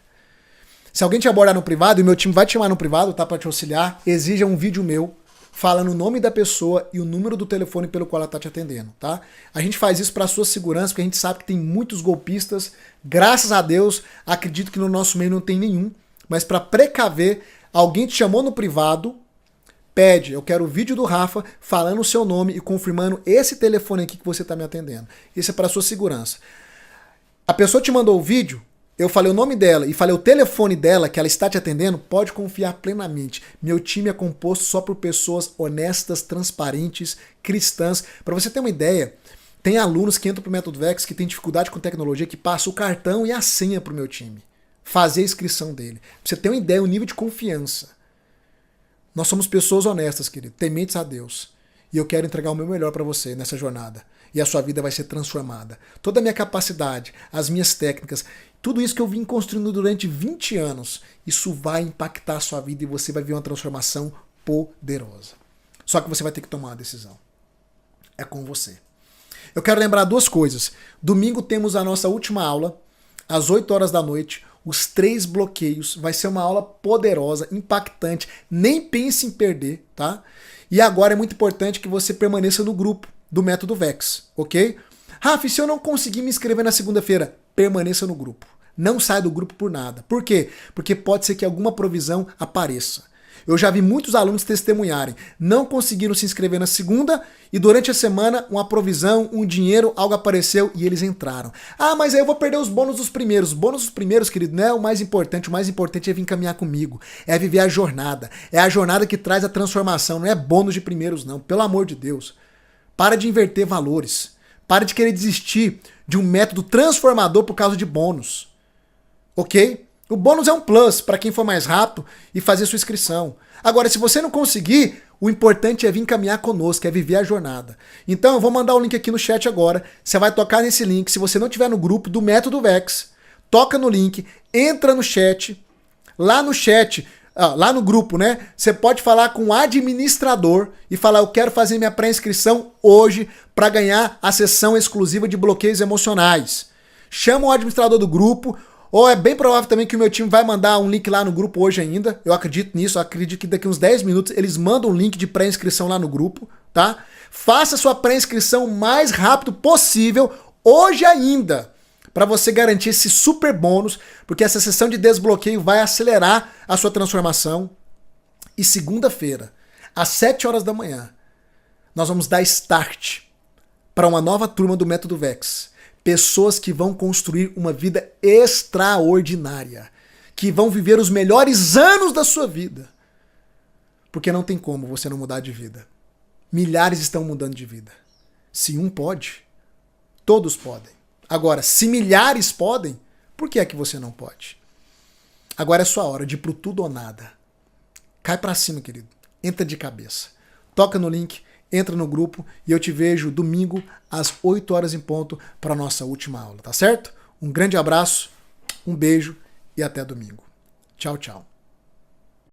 Se alguém te abordar no privado, e meu time vai te chamar no privado, tá, para te auxiliar, exija um vídeo meu falando o nome da pessoa e o número do telefone pelo qual ela está te atendendo, tá? A gente faz isso para sua segurança, porque a gente sabe que tem muitos golpistas. Graças a Deus, acredito que no nosso meio não tem nenhum, mas para precaver, alguém te chamou no privado, pede, eu quero o vídeo do Rafa falando o seu nome e confirmando esse telefone aqui que você está me atendendo. Isso é para sua segurança. A pessoa te mandou o vídeo, eu falei o nome dela e falei o telefone dela que ela está te atendendo, pode confiar plenamente. Meu time é composto só por pessoas honestas, transparentes, cristãs. Para você ter uma ideia, tem alunos que entram para o Método Vex que tem dificuldade com tecnologia, que passam o cartão e a senha para o meu time. Fazer a inscrição dele. Pra você ter uma ideia, o nível de confiança. Nós somos pessoas honestas, querido, tementes a Deus. E eu quero entregar o meu melhor para você nessa jornada. E a sua vida vai ser transformada. Toda a minha capacidade, as minhas técnicas, tudo isso que eu vim construindo durante 20 anos, isso vai impactar a sua vida e você vai ver uma transformação poderosa. Só que você vai ter que tomar uma decisão. É com você. Eu quero lembrar 2 coisas. Domingo temos a nossa última aula, às 8 horas da noite, os 3 bloqueios. Vai ser uma aula poderosa, impactante. Nem pense em perder, tá? E agora é muito importante que você permaneça no grupo do Método Vex, ok? Rafa, se eu não conseguir me inscrever na segunda-feira, permaneça no grupo. Não saia do grupo por nada. Por quê? Porque pode ser que alguma provisão apareça. Eu já vi muitos alunos testemunharem. Não conseguiram se inscrever na segunda e durante a semana uma provisão, um dinheiro, algo apareceu e eles entraram. Ah, mas aí eu vou perder os bônus dos primeiros. Os bônus dos primeiros, querido, não é o mais importante. O mais importante é vir caminhar comigo. É viver a jornada. É a jornada que traz a transformação. Não é bônus de primeiros, não. Pelo amor de Deus. Para de inverter valores. Para de querer desistir de um método transformador por causa de bônus. Ok? O bônus é um plus para quem for mais rápido e fazer sua inscrição. Agora, se você não conseguir, o importante é vir caminhar conosco, é viver a jornada. Então, eu vou mandar o link aqui no chat agora. Você vai tocar nesse link. Se você não estiver no grupo do Método Vex, toca no link, entra no chat, lá no chat, lá no grupo, né? Você pode falar com o administrador e falar, eu quero fazer minha pré-inscrição hoje para ganhar a sessão exclusiva de bloqueios emocionais. Chama o administrador do grupo, ou é bem provável também que o meu time vai mandar um link lá no grupo hoje ainda. Eu acredito nisso, eu acredito que daqui uns 10 minutos eles mandam um link de pré-inscrição lá no grupo, tá? Faça sua pré-inscrição o mais rápido possível, hoje ainda, para você garantir esse super bônus, porque essa sessão de desbloqueio vai acelerar a sua transformação. E segunda-feira, às 7 horas da manhã, nós vamos dar start para uma nova turma do Método Vex. Pessoas que vão construir uma vida extraordinária, que vão viver os melhores anos da sua vida. Porque não tem como você não mudar de vida. Milhares estão mudando de vida. Se um pode, todos podem. Agora, se milhares podem, por que é que você não pode? Agora é sua hora de ir pro tudo ou nada. Cai pra cima, querido. Entra de cabeça. Toca no link, entra no grupo e eu te vejo domingo às 8 horas em ponto para a nossa última aula, tá certo? Um grande abraço, um beijo e até domingo. Tchau, tchau.